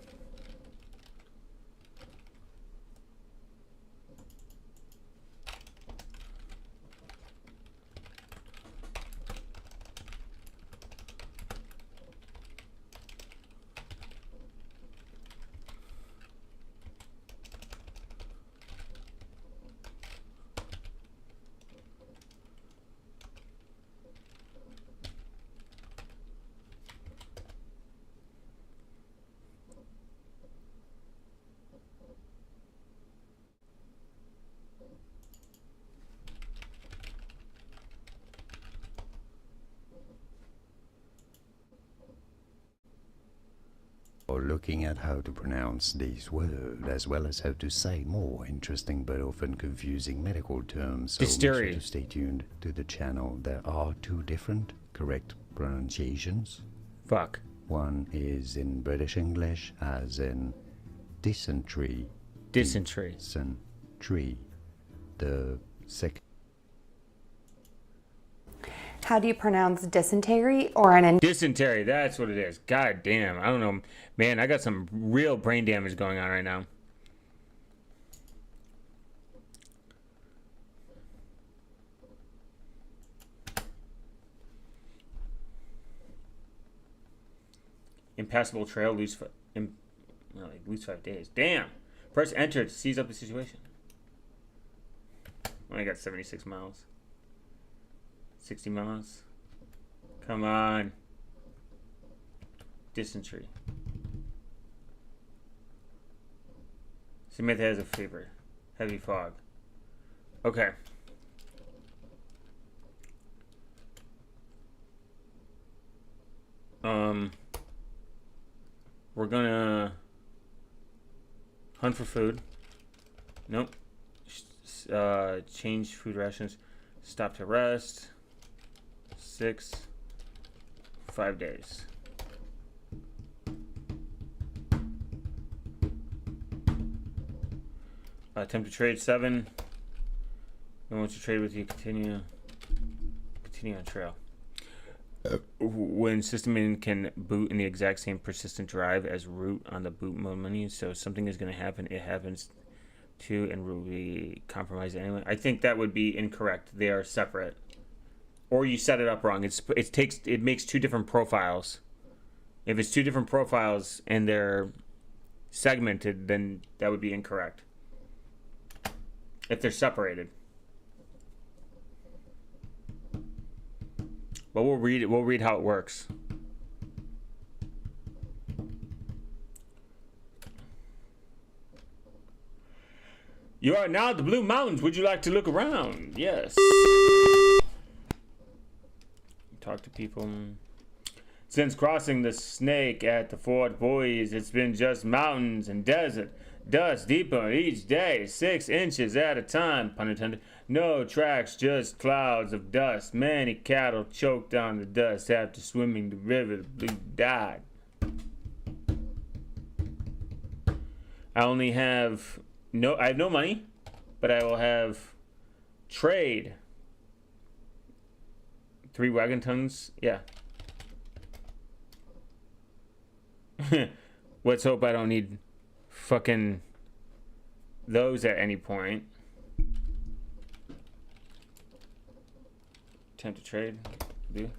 Looking at how to pronounce these words, as well as how to say more interesting but often confusing medical terms. So make sure to stay tuned to the channel. There are 2 different correct pronunciations. Fuck. One is in British English, as in dysentery. Dysentery. Dysentery. The second. How do you pronounce dysentery or an... Dysentery, that's what it is. God damn, I don't know. Man, I got some real brain damage going on right now. Impassable trail, lose 5 days. Damn. Press enter to seize up the situation. Only got 76 miles. 60 miles. Come on. Dysentery. Samantha has a fever. Heavy fog. Okay. We're gonna hunt for food. Nope. Change food rations. Stop to rest. 5 days. Attempt to trade 7. No one wants to trade with you. Continue on trail. When system in can boot in the exact same persistent drive as root on the boot mode menu, so something is going to happen. It happens too, and will be compromised anyway. I think that would be incorrect. They are separate. Or you set it up wrong. It makes 2 different profiles. If it's 2 different profiles and they're segmented, then that would be incorrect. If they're separated. But we'll read it. We'll read how it works. You are now at the Blue Mountains. Would you like to look around? Yes. Talk to people. Since crossing the Snake at the Fort Boys, it's been just mountains and desert. Dust deeper each day, 6 inches at a time, pun intended. No tracks, just clouds of dust. Many cattle choked on the dust after swimming the river. The blue died. I have no money, but I will have trade. 3 wagon tons, yeah. Let's hope I don't need fucking those at any point. Attempt to trade. Do.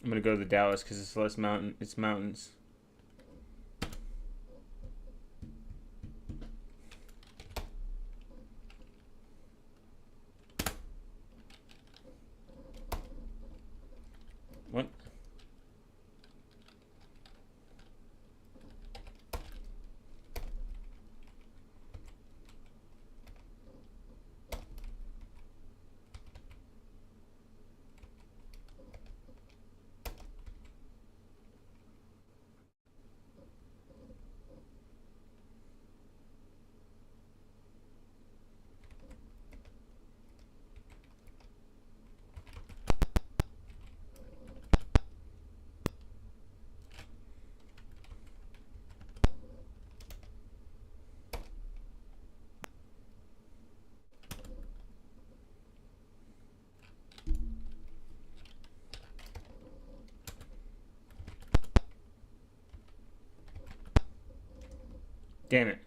I'm gonna go to the Dallas because it's less mountain. It's mountains. What? Damn it.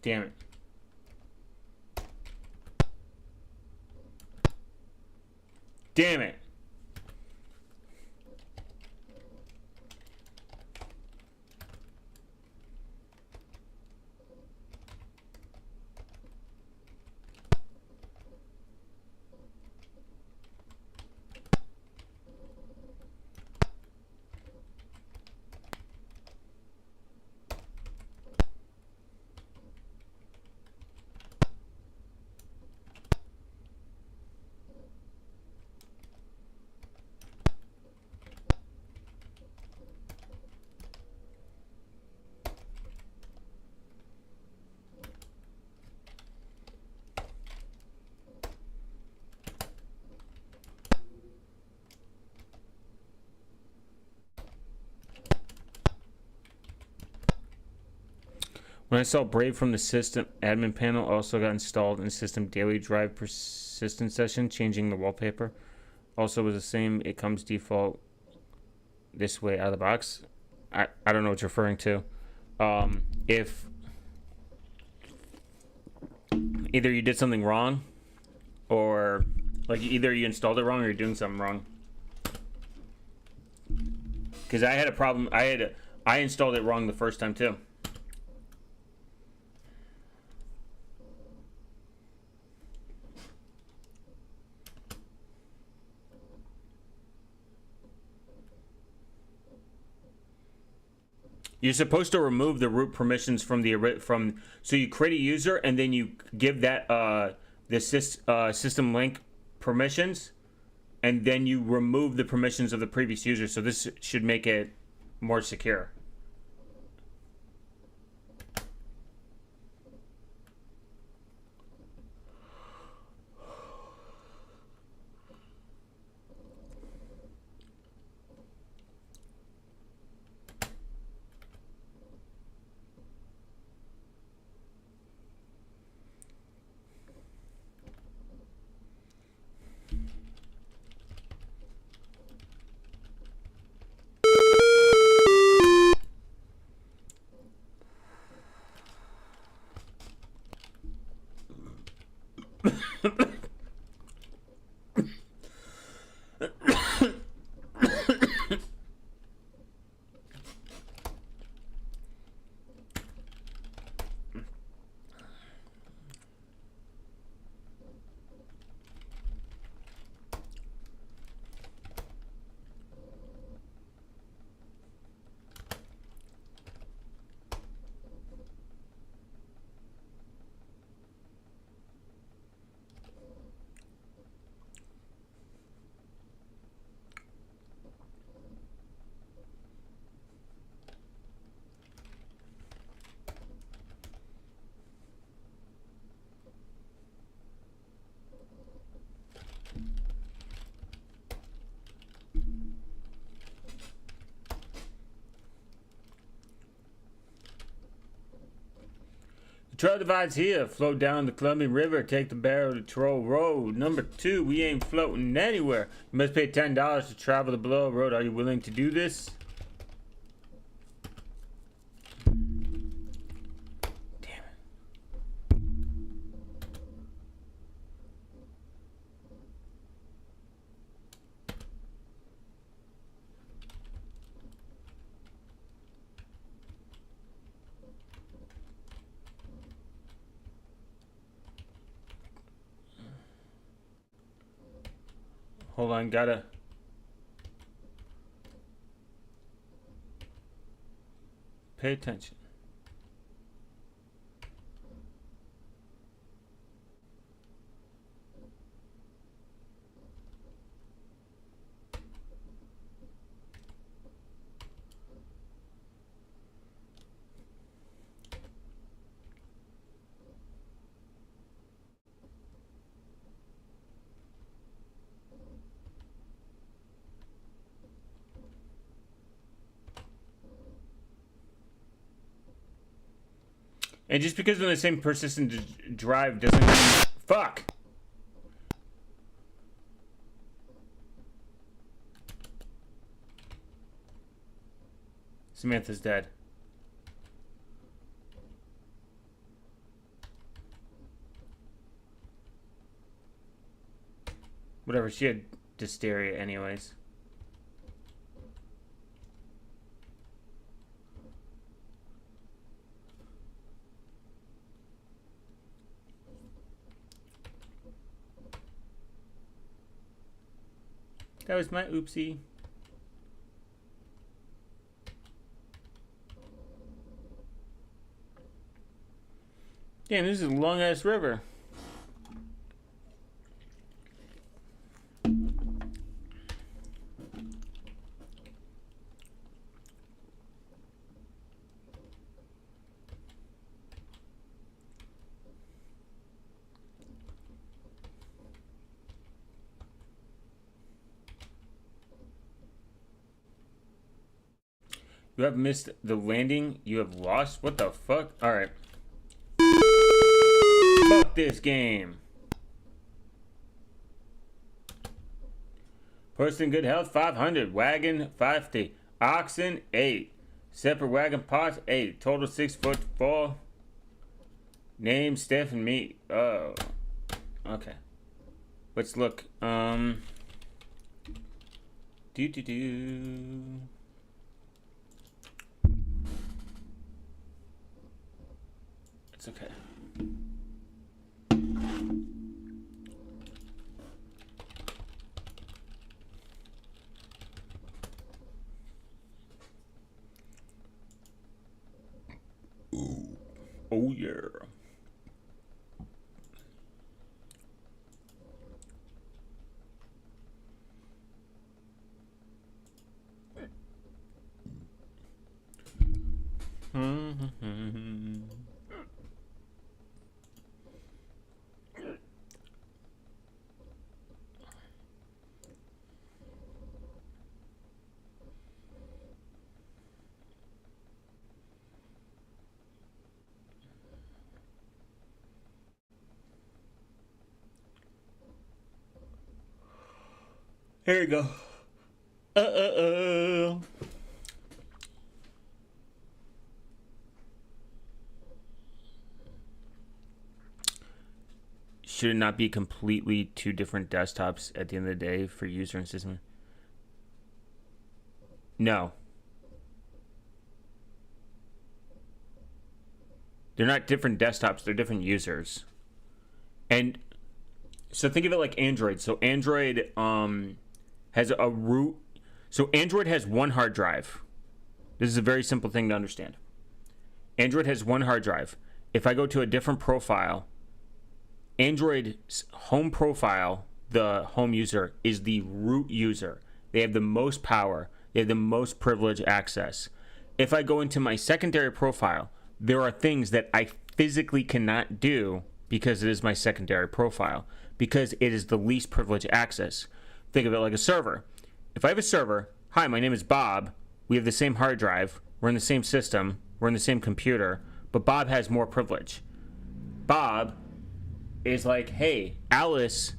Damn it. Damn it. When I saw Brave from the system admin panel, also got installed in system daily drive persistent session, changing the wallpaper. Also was the same. It comes default this way out of the box. I don't know what you're referring to. If either you did something wrong, or like either you installed it wrong or you're doing something wrong. Because I had a problem. I installed it wrong the first time too. You're supposed to remove the root permissions from so you create a user and then you give that the system link permissions, and then you remove the permissions of the previous user. So this should make it more secure. Trail divides here. Float down the Colombian River. Take the barrel to Troll Road. Number 2, we ain't floating anywhere. You must pay $10 to travel the below road. Are you willing to do this? Hold on, gotta... Pay attention. And just because we're in the same persistent drive doesn't mean... Fuck! Samantha's dead. Whatever, she had dysteria anyways. That was my oopsie. Damn, this is a long ass river. You have missed the landing. You have lost. What the fuck? Alright. Fuck this game. Person in good health, 500. Wagon, 50. Oxen, 8. Separate wagon parts, 8. Total 6'4". Name, Steph, and me. Oh. Okay. Let's look. It's okay. Ooh. Oh yeah. Here we go. Should it not be completely two different desktops at the end of the day for user and system? No. They're not different desktops, they're different users. And so think of it like Android. So Android has a root. So Android has one hard drive. This is a very simple thing to understand. Android has one hard drive. If I go to a different profile, Android's home profile, the home user, is the root user. They have the most power. They have the most privileged access. If I go into my secondary profile, there are things that I physically cannot do because it is my secondary profile, because it is the least privileged access. Think of it like a server. If I have a server, hi, my name is Bob, we have the same hard drive, we're in the same system, we're in the same computer, but Bob has more privilege. Bob is like, hey, Alice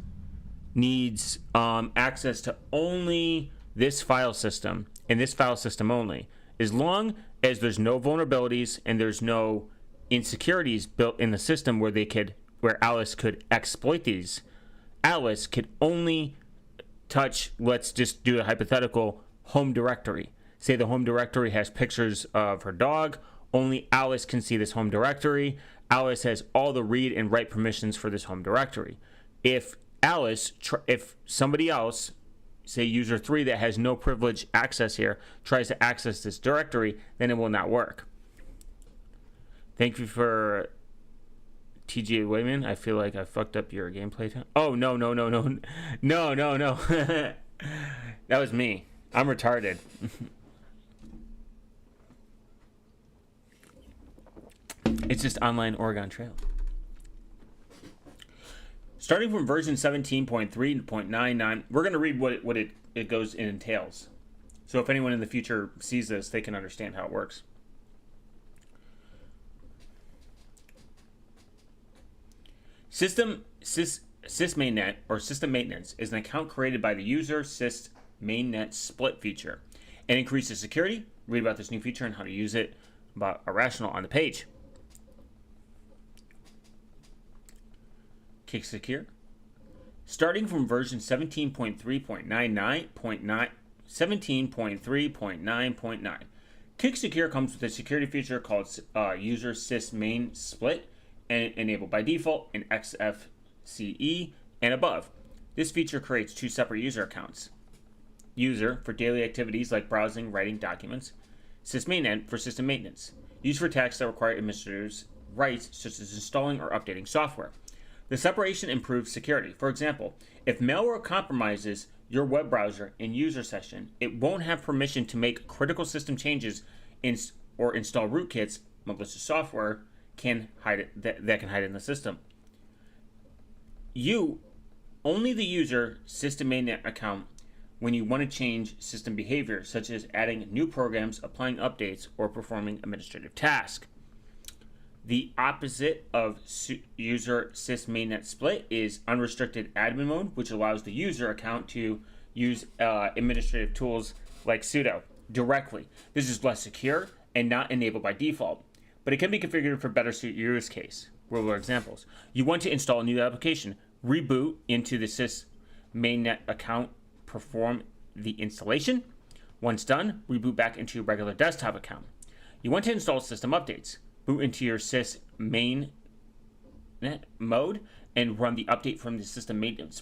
needs access to only this file system and this file system only. As long as there's no vulnerabilities and there's no insecurities built in the system where Alice could exploit these, Alice could only touch, let's just do a hypothetical, home directory. Say the home directory has pictures of her dog. Only Alice can see this home directory. Alice has all the read and write permissions for this home directory. If somebody else, say user 3 that has no privilege access here, tries to access this directory, then it will not work. Thank you for TGA Wayman. I feel like I fucked up your gameplay time. Oh, no. That was me. I'm retarded. It's just online Oregon Trail. Starting from version 17.3.99, we're going to read what it goes and entails. So if anyone in the future sees this, they can understand how it works. Sysmainnet or system maintenance is an account created by the user sysmainnet split feature. It increases security. Read about this new feature and how to use it about Irrational on the page. Kick Secure. Starting from version 17.3.9, Kick Secure comes with a security feature called user sysmain split, and enabled by default in XFCE and above. This feature creates two separate user accounts. User for daily activities like browsing, writing documents. Sysmainnet for system maintenance. Used for tasks that require administrators' rights, such as installing or updating software. The separation improves security. For example, if malware compromises your web browser in user session, it won't have permission to make critical system changes or install rootkits, malicious software, can hide it, that can hide in the system. Only the user system mainnet account when you want to change system behavior, such as adding new programs, applying updates, or performing administrative tasks. The opposite of user sysmainnet split is unrestricted admin mode, which allows the user account to use administrative tools like sudo directly. This is less secure and not enabled by default, but it can be configured for better suit your use case. Real world examples. You want to install a new application, reboot into the sysmainnet account, perform the installation. Once done, reboot back into your regular desktop account. You want to install system updates. Boot into your sysmainnet mode and run the update from the system maintenance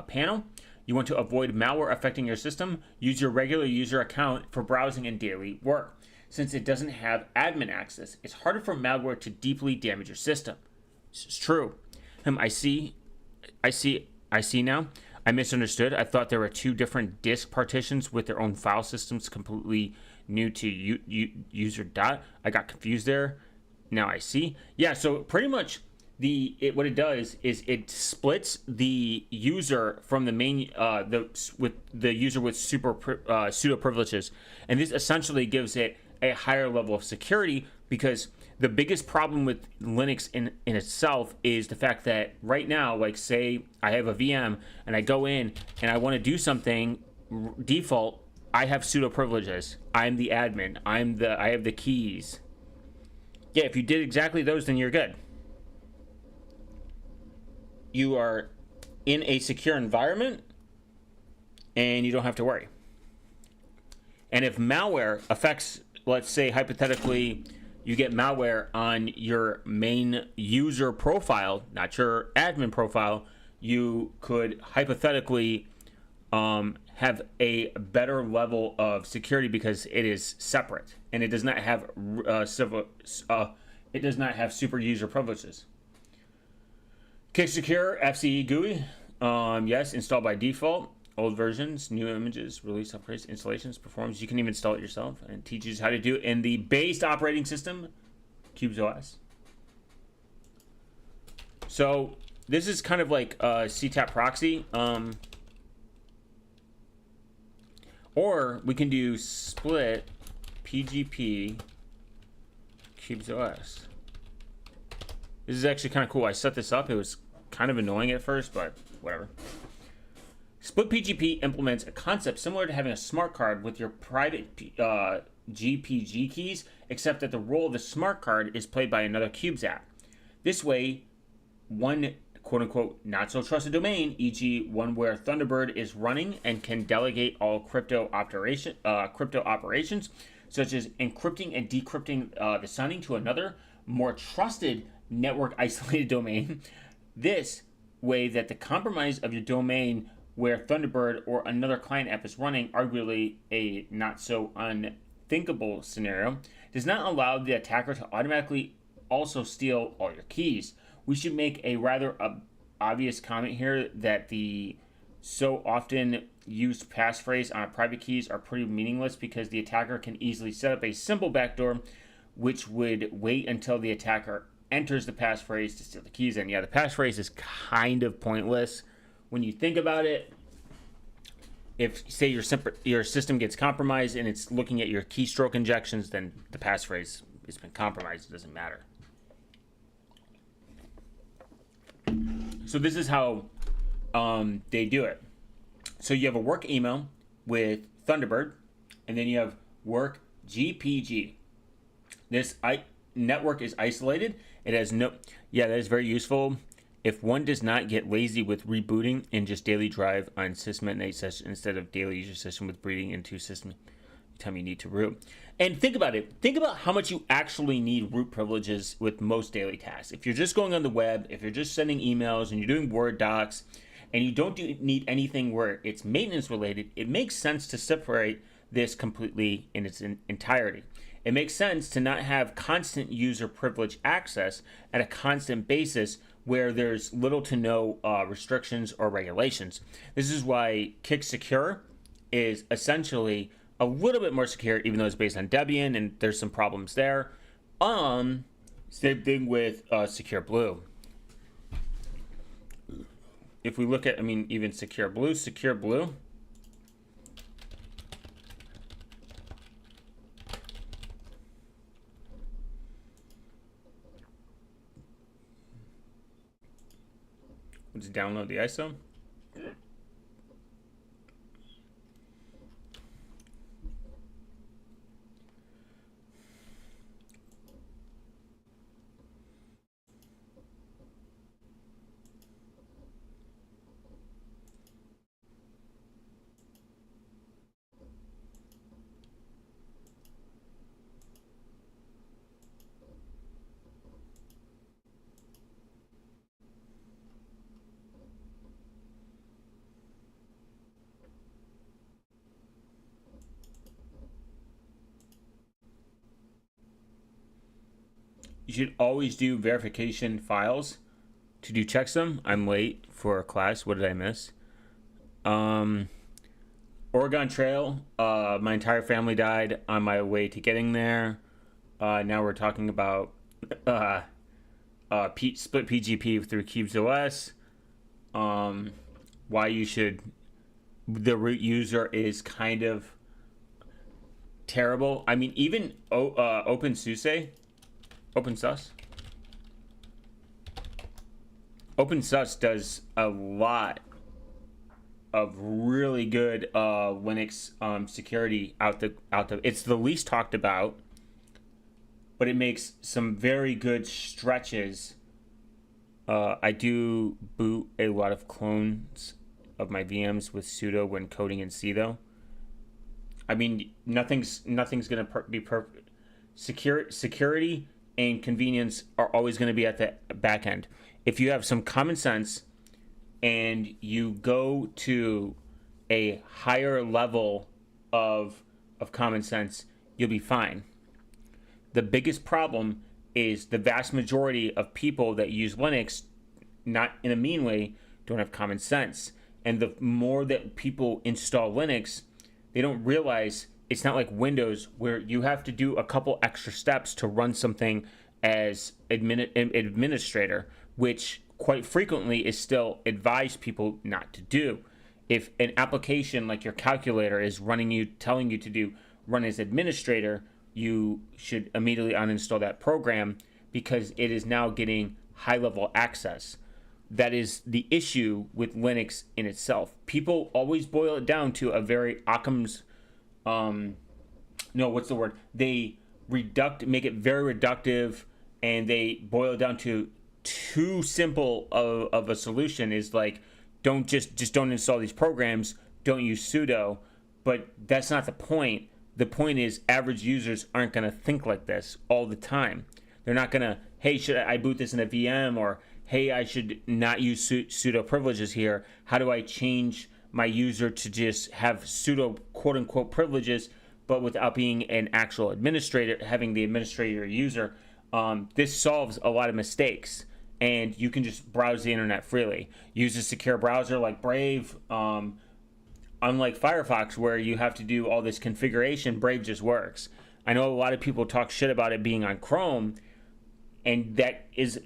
panel. You want to avoid malware affecting your system. Use your regular user account for browsing and daily work. Since it doesn't have admin access, it's harder for malware to deeply damage your system. This is true. I see now. I misunderstood. I thought there were two different disk partitions with their own file systems completely new to user dot. I got confused there. Now I see. Yeah, so pretty much what it does is it splits the user from the main with the user with pseudo privileges, and this essentially gives it a higher level of security because The biggest problem with Linux in itself is the fact that right now, like say I have a VM and I go in and I want to do something, default, I have sudo privileges. I'm the admin. I have the keys. Yeah, if you did exactly those, then you're good. You are in a secure environment and you don't have to worry. And if malware affects, let's say hypothetically, you get malware on your main user profile, not your admin profile, you could hypothetically have a better level of security because it is separate and it does not have super user privileges. Kick Secure FCE GUI, yes, installed by default. Old versions, new images, release upgrades, installations, performance. You can even install it yourself, and it teaches how to do it in the based operating system, Cubes OS. So this is kind of like a CTAP proxy, or we can do split PGP Cubes OS. This is actually kind of cool. I set this up. It was kind of annoying at first, but whatever. Split PGP implements a concept similar to having a smart card with your private GPG keys, except that the role of the smart card is played by another Cubes app. This way, one quote-unquote not-so-trusted domain, e.g. one where Thunderbird is running and can delegate all crypto operations, such as encrypting and decrypting the signing to another, more trusted network-isolated domain. This way that the compromise of your domain where Thunderbird or another client app is running, arguably a not-so-unthinkable scenario, does not allow the attacker to automatically also steal all your keys. We should make a rather obvious comment here that the so often used passphrase on our private keys are pretty meaningless because the attacker can easily set up a simple backdoor which would wait until the attacker enters the passphrase to steal the keys. And yeah, the passphrase is kind of pointless when you think about it. If, say, your system gets compromised and it's looking at your keystroke injections, then the passphrase has been compromised. It doesn't matter. So this is how they do it. So you have a work email with Thunderbird, and then you have work GPG. This network is isolated. It has no... Yeah, that is very useful. If one does not get lazy with rebooting and just daily drive on system session instead of daily user session with breeding into system time you need to root. And think about it. Think about how much you actually need root privileges with most daily tasks. If you're just going on the web, if you're just sending emails and you're doing Word docs and you don't need anything where it's maintenance related, it makes sense to separate this completely in its entirety. It makes sense to not have constant user privilege access at a constant basis where there's little to no restrictions or regulations. This is why Kick Secure is essentially a little bit more secure, even though it's based on Debian and there's some problems there. Same thing with Secure Blue. If we look at, even Secure Blue, let's download the ISO. You should always do verification files to do checksum. I'm late for a class. What did I miss? Oregon Trail. My entire family died on my way to getting there. Now we're talking about split PGP through Cubes OS. Why you should... The root user is kind of terrible. Even OpenSUSE... OpenSUS. OpenSUS does a lot of really good Linux security out the. It's the least talked about, but it makes some very good stretches. I do boot a lot of clones of my VMs with sudo when coding in C though. I mean, nothing's gonna be perfect. Security and convenience are always going to be at the back end. If you have some common sense and you go to a higher level of common sense, you'll be fine. The biggest problem is the vast majority of people that use Linux, not in a mean way, don't have common sense. And the more that people install Linux, they don't realize it's not like Windows where you have to do a couple extra steps to run something as administrator, which quite frequently is still advised people not to do. If an application like your calculator is telling you to run as administrator, you should immediately uninstall that program because it is now getting high-level access. That is the issue with Linux in itself. People always boil it down to a very Occam's they make it very reductive, and they boil it down to too simple of a solution. Is like, don't don't install these programs, don't use sudo. But that's not the point. The point is average users aren't going to think like this all the time. They're not going to, hey, should I boot this in a VM, or hey, I should not use sudo privileges here. How do I change my user to just have sudo quote unquote privileges, but without being an actual administrator, having the administrator user? This solves a lot of mistakes, and you can just browse the internet freely. Use a secure browser like Brave. Unlike Firefox, where you have to do all this configuration, Brave just works. I know a lot of people talk shit about it being on Chrome, and that is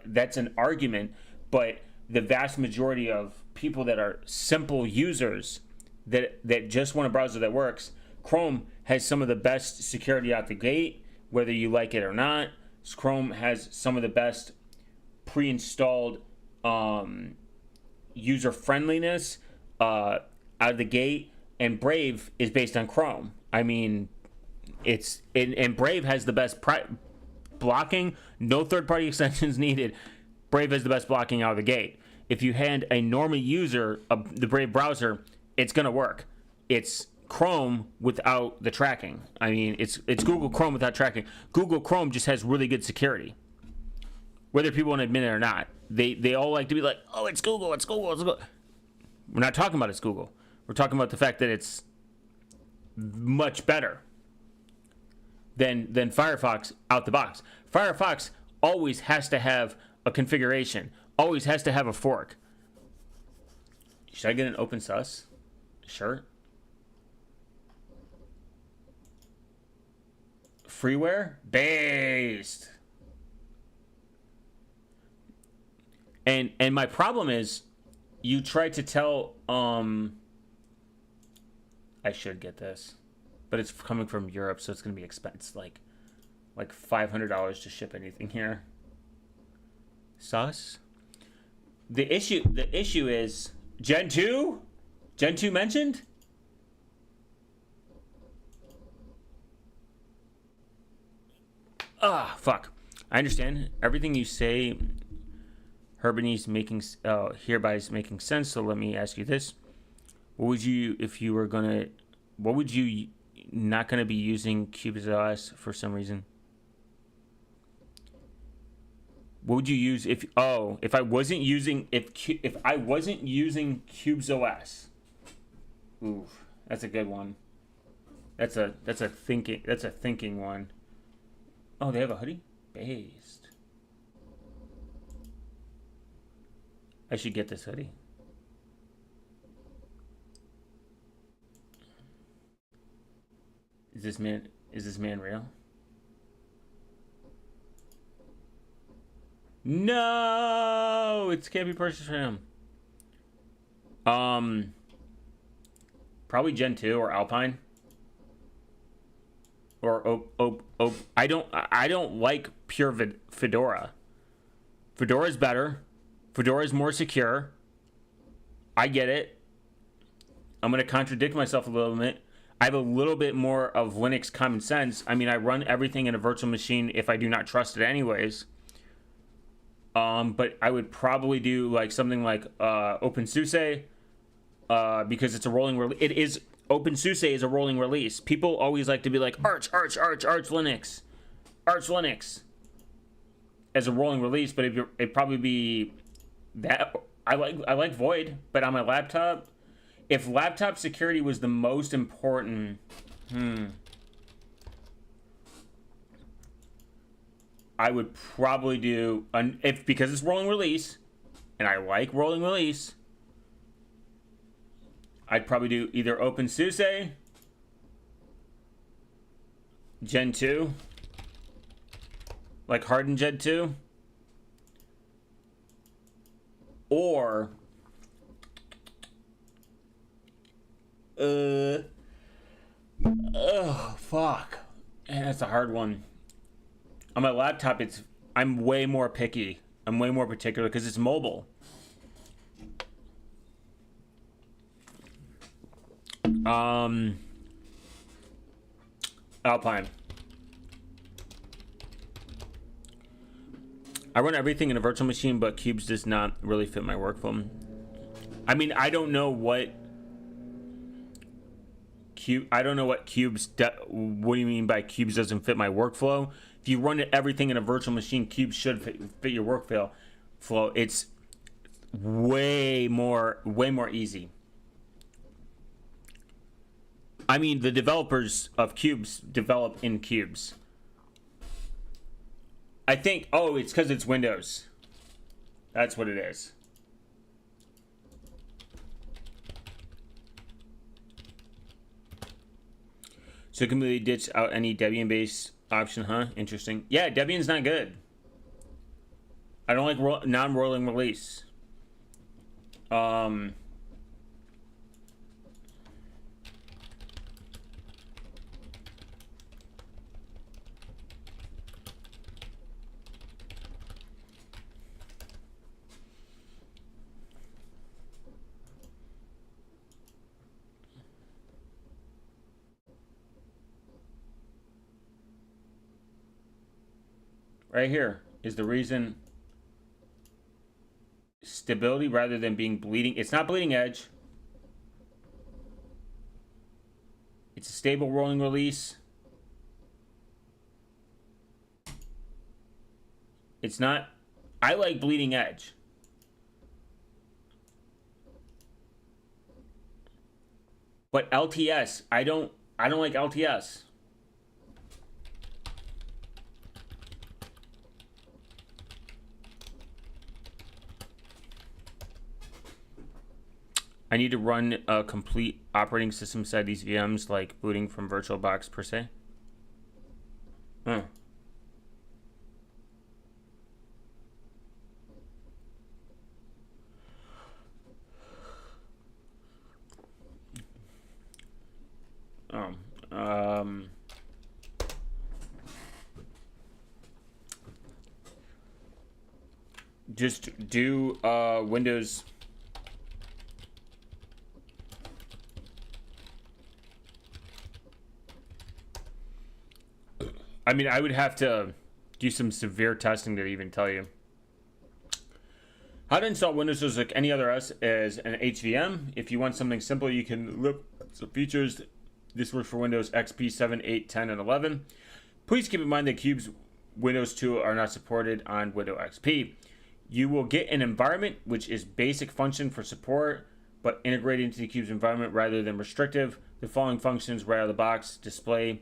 that's an argument, but the vast majority of people that are simple users that just want a browser that works, Chrome has some of the best security out the gate, whether you like it or not. Chrome has some of the best pre-installed user friendliness out of the gate, and Brave is based on Chrome. I mean, and Brave has the best blocking, no third-party extensions needed. Brave has the best blocking out of the gate. If you hand a normal user the Brave browser, it's going to work. It's Chrome without the tracking. I mean, it's Google Chrome without tracking. Google Chrome just has really good security, whether people want to admit it or not. They all like to be like, oh, it's Google, it's Google, it's Google. We're not talking about it's Google. We're talking about the fact that it's much better than Firefox out the box. Firefox always has to have a configuration, always has to have a fork. Should I get an OpenSUS? Sure. Freeware based. And my problem is, you try to tell I should get this, but it's coming from Europe, so it's gonna be expensive, like $500 to ship anything here. Sus. The issue is Gen 2? Gen 2 mentioned? Ah, fuck. I understand everything you say. Herbiny's hereby is making sense. So let me ask you this: what would you, if you were gonna, what would you not gonna be using CubesOS for some reason? What would you use if I wasn't using CubesOS? Ooh, that's a good one. That's a thinking one. Oh, they have a hoodie? Based. I should get this hoodie. Is this man real? No, it can't be purchased for him. Probably Gen 2 or Alpine. or I don't like pure Fedora. Fedora is better. Fedora is more secure. I get it. I'm going to contradict myself a little bit. I have a little bit more of Linux common sense. I mean, I run everything in a virtual machine if I do not trust it anyways. But I would probably do like something like OpenSUSE because it's a rolling release. OpenSUSE is a rolling release. People always like to be like Arch Linux as a rolling release, but it'd probably be that. I like Void, but on my laptop, if laptop security was the most important, I would probably do because it's rolling release, and I like rolling release. I'd probably do either OpenSUSE, Gen 2, like hardened Gen 2, or fuck. Man, that's a hard one. On my laptop, I'm way more picky. I'm way more particular because it's mobile. Alpine. I run everything in a virtual machine, but Cubes does not really fit my workflow. I mean, I don't know what Cubes. What do you mean by Cubes doesn't fit my workflow? If you run everything in a virtual machine, Cubes should fit your workflow. It's way more easy. I mean, the developers of Cubes develop in Cubes. I think, it's because it's Windows. That's what it is. So completely ditch out any Debian-based option, huh? Interesting. Yeah, Debian's not good. I don't like non-rolling release. Right here is the reason. Stability rather than being bleeding. It's not bleeding edge. It's a stable rolling release. It's not. I like bleeding edge. But LTS, I don't like LTS. I need to run a complete operating system inside these VMs, like booting from VirtualBox per se. Huh. Just do Windows. I mean, I would have to do some severe testing to even tell you. How to install Windows is like any other OS as an HVM. If you want something simple, you can look some features. This works for Windows XP 7, 8, 10, and 11. Please keep in mind that Cube's Windows 2 are not supported on Windows XP. You will get an environment which is basic function for support, but integrated into the Cube's environment rather than restrictive. The following functions right out of the box: display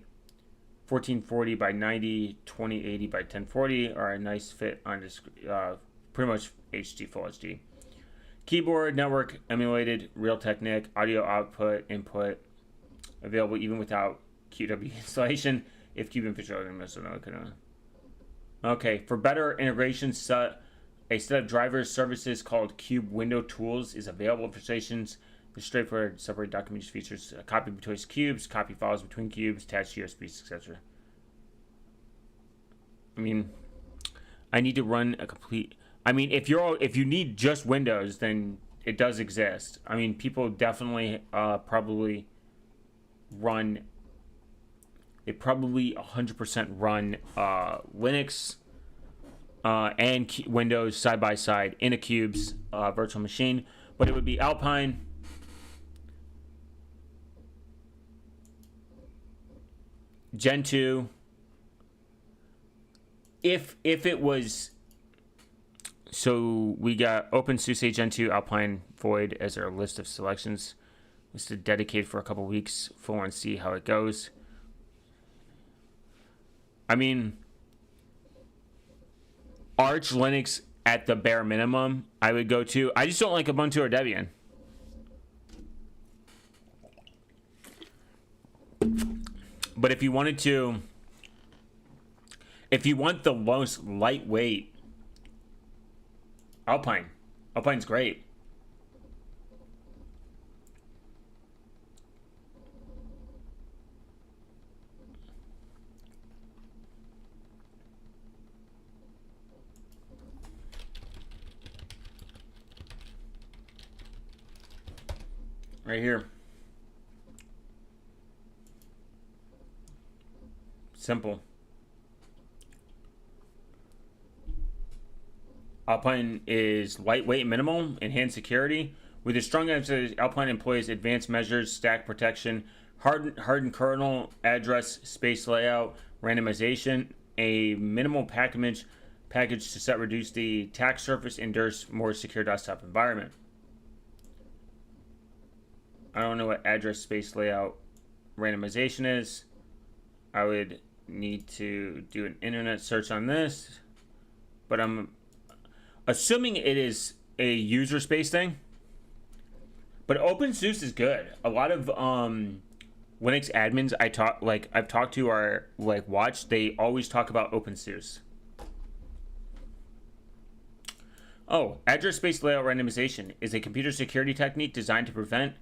1440 by 90, 2080 by 1040 are a nice fit on this, pretty much HD, full HD. Keyboard, network, emulated, Realtek, audio output, input, available even without QW installation. If Cube and Fisher okay, for better integration, a set of drivers services called Cube Window Tools is available for stations. The straightforward separate documentation features copy between cubes, copy files between cubes, attach USBs, etc. I mean, I need to run a complete. I mean, if you need just Windows, then it does exist. I mean, people definitely probably run. They probably 100% run Linux and Windows side by side in a Cube's virtual machine, but it would be Alpine. Gen 2. If it was, so we got OpenSUSE Gen 2 Alpine Void as our list of selections. Just to dedicate for a couple weeks, full and see how it goes. I mean, Arch Linux at the bare minimum, I would go to. I just don't like Ubuntu or Debian. But if you wanted to, if you want the most lightweight, Alpine's great. Right here. Simple. Alpine is lightweight and minimal, enhanced security. With a strong emphasis, Alpine employs advanced measures, stack protection, hardened kernel, address space layout, randomization, a minimal package to set reduce the attack surface, endures more secure desktop environment. I don't know what address space layout randomization is. I would need to do an internet search on this, but I'm assuming it is a user space thing. But OpenSUSE is good. A lot of Linux admins I've talked to are watch. They always talk about OpenSUSE. Oh, address space layout randomization is a computer security technique designed to prevent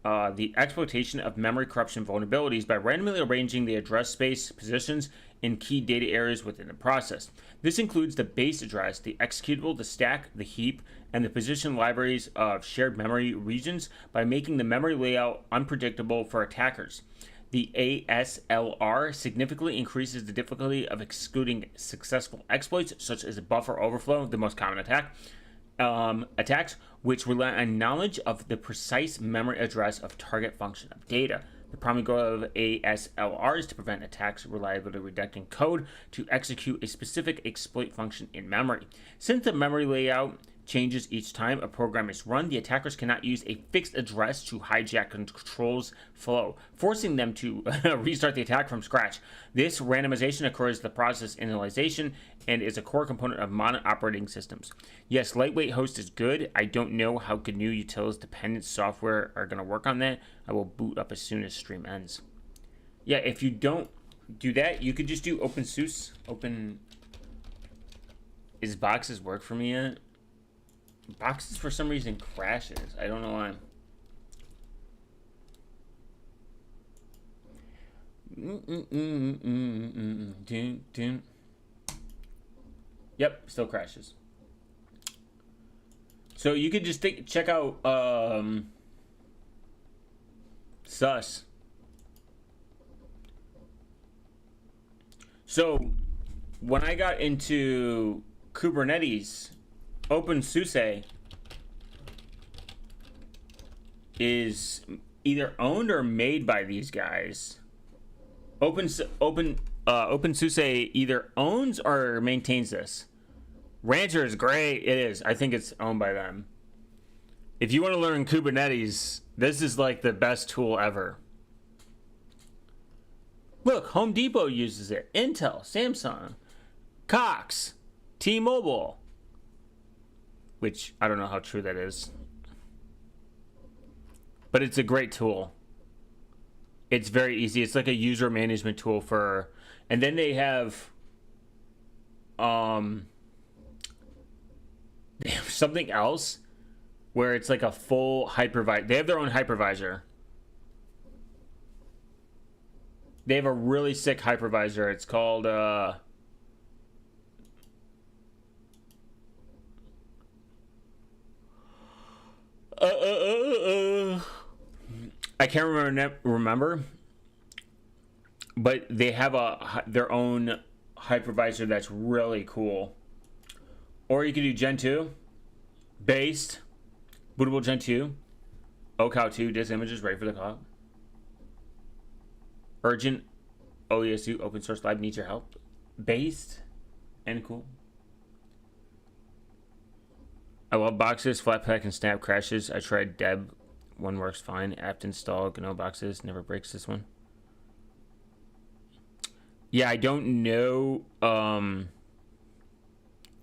the exploitation of memory corruption vulnerabilities by randomly arranging the address space positions in key data areas within the process. This includes the base address, the executable, the stack, the heap, and the position libraries of shared memory regions by making the memory layout unpredictable for attackers. The ASLR significantly increases the difficulty of excluding successful exploits, such as buffer overflow, the most common attacks, which rely on knowledge of the precise memory address of target function of data. The primary goal of ASLR is to prevent attacks reliably redirecting code to execute a specific exploit function in memory. Since the memory layout changes each time a program is run, the attackers cannot use a fixed address to hijack controls flow, forcing them to restart the attack from scratch. This randomization occurs in the process initialization and is a core component of modern operating systems. Yes, lightweight host is good. I don't know how GNU utils dependent software are going to work on that. I will boot up as soon as stream ends. Yeah, if you don't do that, you could just do OpenSUSE. Is boxes work for me yet? Boxes for some reason crashes. I don't know why. Yep, still crashes. So you could just check out sus. So when I got into Kubernetes, OpenSUSE is either owned or made by these guys. OpenSUSE either owns or maintains this. Rancher is great. It is. I think it's owned by them. If you want to learn Kubernetes, this is like the best tool ever. Look, Home Depot uses it. Intel, Samsung, Cox, T-Mobile. Which, I don't know how true that is. But it's a great tool. It's very easy. It's like a user management tool for... And then they have something else where it's like a full hypervisor. They have their own hypervisor. They have a really sick hypervisor. It's called... I can't remember, but they have their own hypervisor that's really cool. Or you could do Gen 2, based, bootable Gen 2, OCOW 2, disk images ready for the cloud. Urgent OESU open source lab needs your help. Based and cool. I love boxes, Flatpak and Snap crashes. I tried Deb. One works fine. Apt install, no boxes, never breaks this one. Yeah, I don't know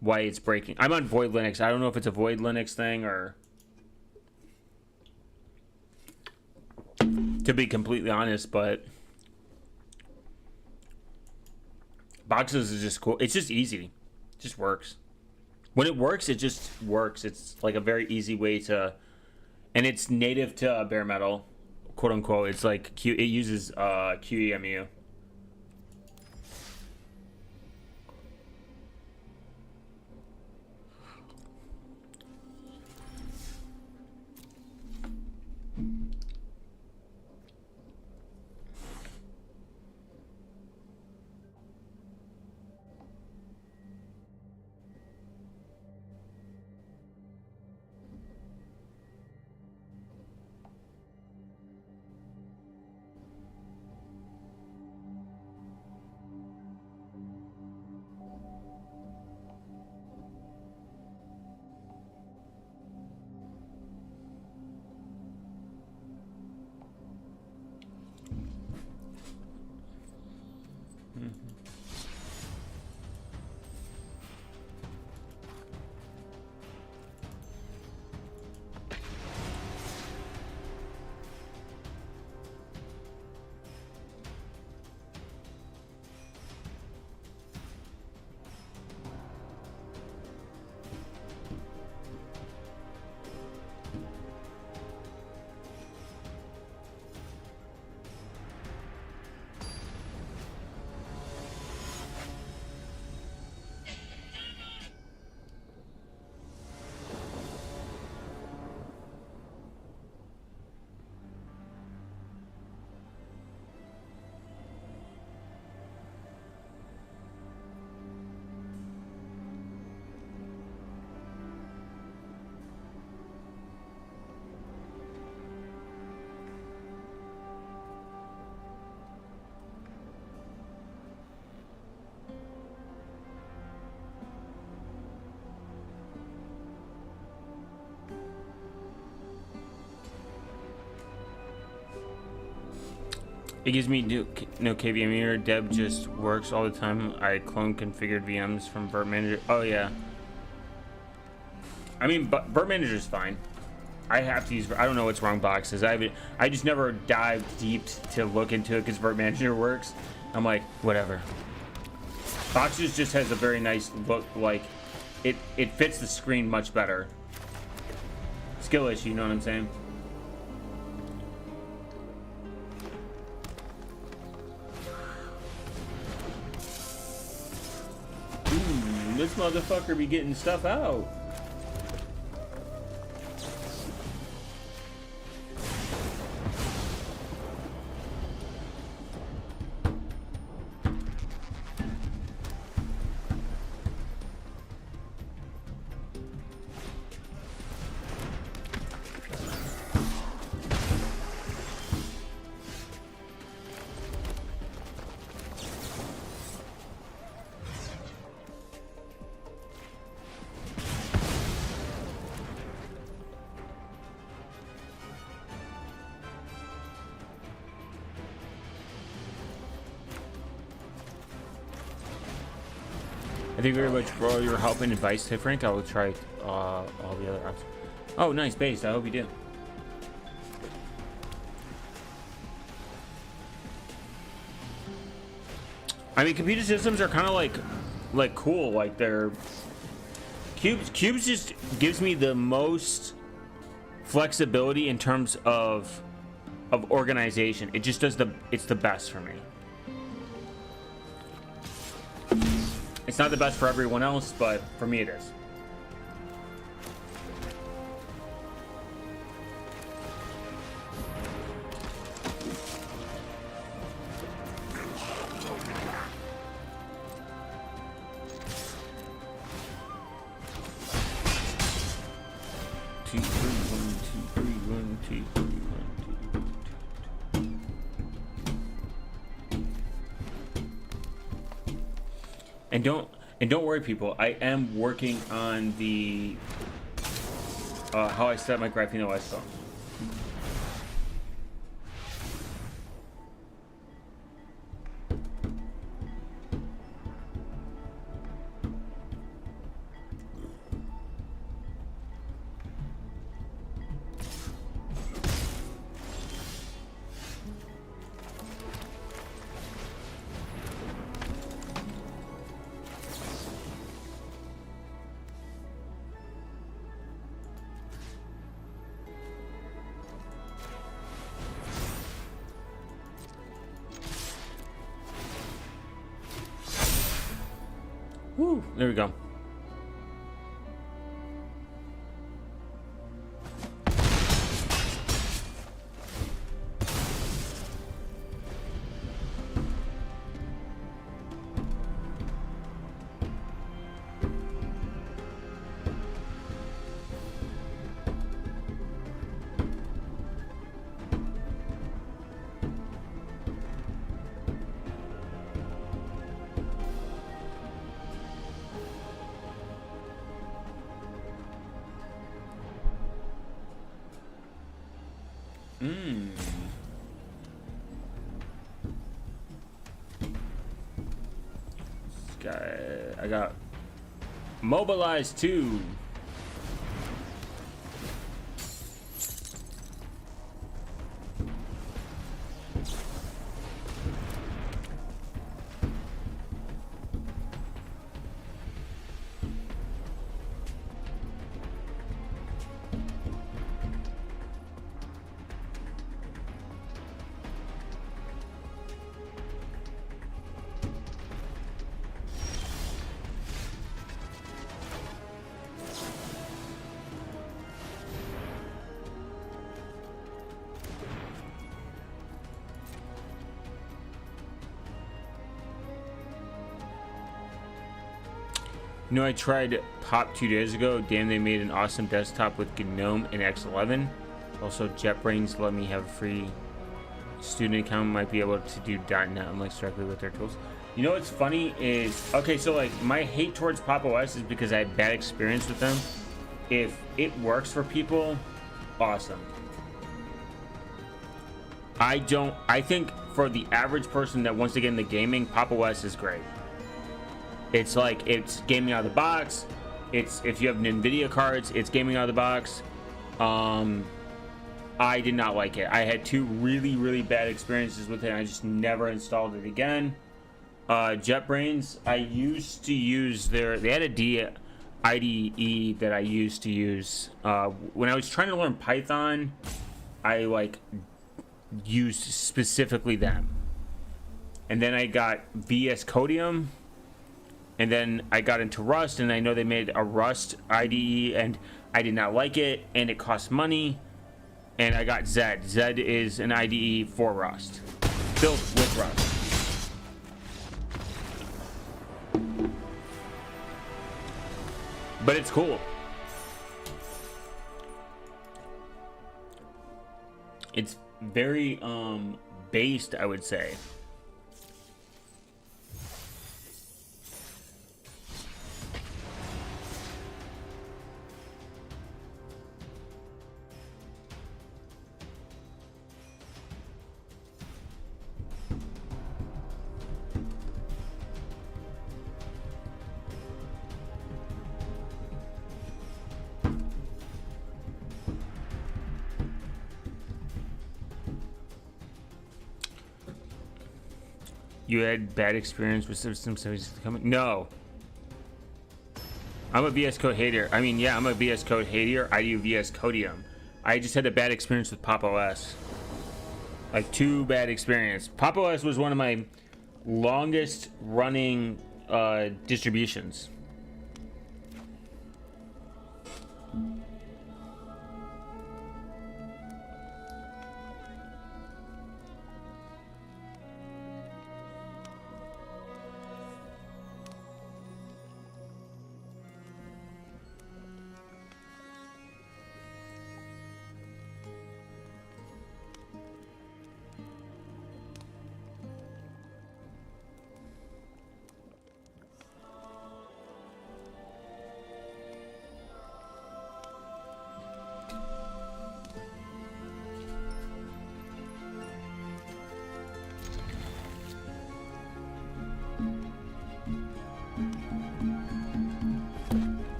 why it's breaking. I'm on Void Linux. I don't know if it's a Void Linux thing or... To be completely honest, but... Boxes is just cool. It's just easy. It just works. When it works, it just works. It's like a very easy way to... And it's native to bare metal, quote unquote. It's like it uses QEMU. It gives me no KVM here. Deb just works all the time. I clone configured VMs from Burp Manager. Oh yeah. I mean, Burp Manager is fine. I have to use. I don't know what's wrong boxes. I just never dived deep to look into it because Burp Manager works. I'm like, whatever. Boxes just has a very nice look. Like, it fits the screen much better. Skill issue, you know what I'm saying? This motherfucker be getting stuff out. Thank you very much for all your help and advice, Frank. I will try all the other options. Oh, nice base. I hope you do. I mean, computer systems are kind of like cool. Like they're cubes just gives me the most flexibility in terms of organization. It just does it's the best for me. It's not the best for everyone else, but for me it is. And don't worry, people. I am working on the how I set my Graphene OS phone. Woo, there we go. I got mobilized too. You know, I tried Pop 2 days ago. Damn, they made an awesome desktop with GNOME and X11. Also, JetBrains let me have a free student account. Might be able to do .NET unlike directly with their tools. You know what's funny is, okay, so like my hate towards Pop OS is because I had bad experience with them. If it works for people, awesome. I think for the average person that wants to get into gaming, Pop OS is great. It's like, it's gaming out of the box. It's, if you have NVIDIA cards, it's gaming out of the box. I did not like it. I had two really bad experiences with it. I just never installed it again. JetBrains, I used to use they had a IDE that I used to use. When I was trying to learn Python, I like used specifically them. And then I got VS Codium. And then I got into Rust, and I know they made a Rust IDE, and I did not like it, and it cost money. And I got Zed. Zed is an IDE for Rust, built with Rust. But it's cool. It's very based, I would say. You had bad experience with System 76 coming? No. I'm a VS Code hater. I mean, yeah, I'm a VS Code hater. I do VS Codium. I just had a bad experience with Pop OS. Like, two bad experience. Pop OS was one of my longest running distributions.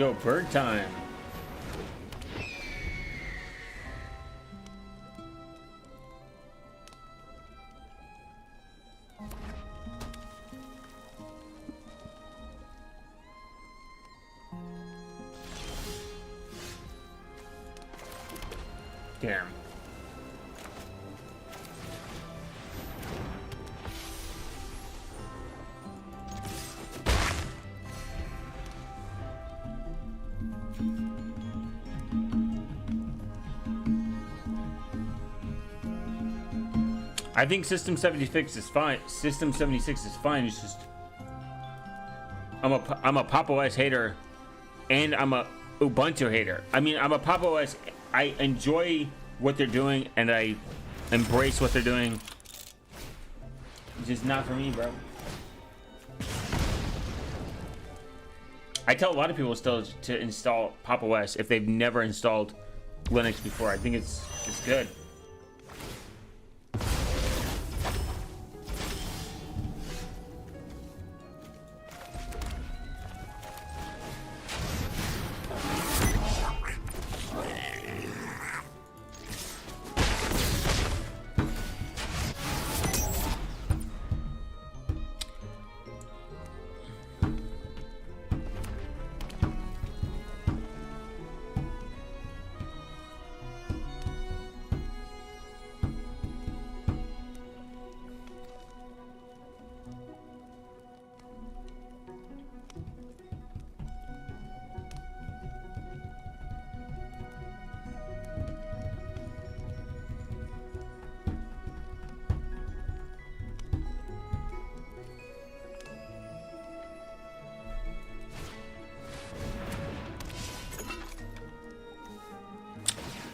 go, bird time. Damn. I think System 76 is fine. System 76 is fine. It's just I'm a Pop OS hater, and I'm a Ubuntu hater. I mean, I'm a Pop OS. I enjoy what they're doing, and I embrace what they're doing. It's just not for me, bro. I tell a lot of people still to install Pop OS if they've never installed Linux before. I think it's good.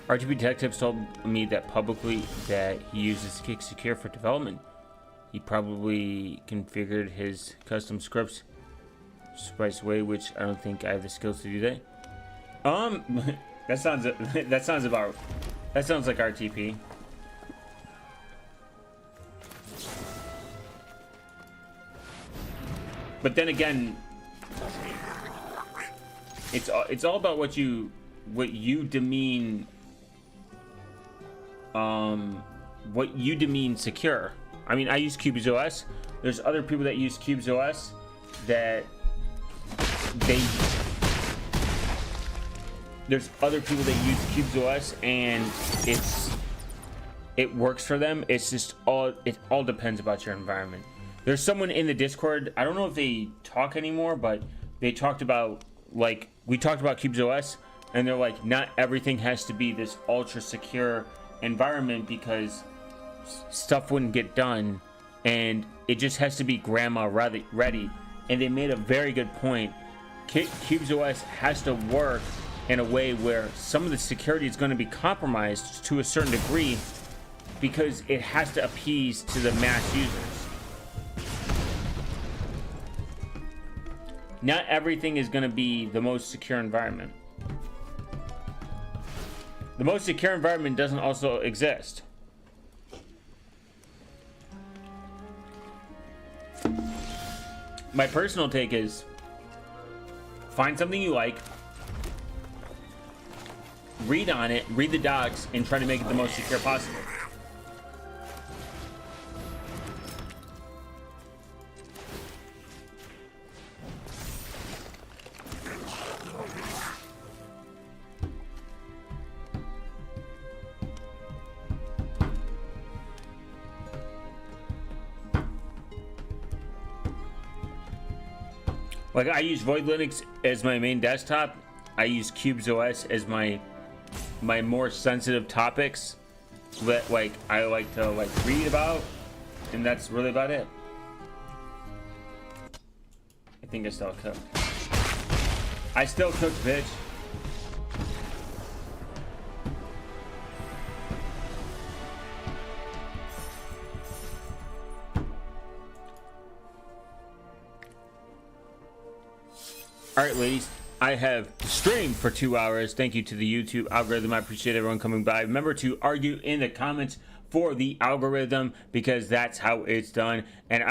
RGB Detectives told me that publicly that he uses Kick Secure for development. He probably configured his custom scripts Spice way, which I don't think I have the skills to do that. That sounds like RTP. But then again, it's all about what you demean. What you demean secure. I mean, I use Cubes OS. There's other people that use Cubes OS that there's other people that use Cubes OS and it works for them. It's just it all depends about your environment. There's someone in the Discord, I don't know if they talk anymore, but they talked about, like, we talked about Cubes OS, and they're like, not everything has to be this ultra secure environment because stuff wouldn't get done, and it just has to be grandma ready. And they made a very good point. Cubes OS has to work in a way where some of the security is going to be compromised to a certain degree because it has to appease to the mass users. Not everything is going to be the most secure environment. The most secure environment doesn't also exist. My personal take is find something you like, read on it, read the docs, and try to make it the most secure possible. Like, I use Void Linux as my main desktop. I use Cubes OS as my more sensitive topics that, like, I like to, like, read about, and that's really about it. I think I still cook. I still cook, bitch. All right, ladies, I have streamed for 2 hours. Thank you to the YouTube algorithm. I appreciate everyone coming by. Remember to argue in the comments for the algorithm because that's how it's done. And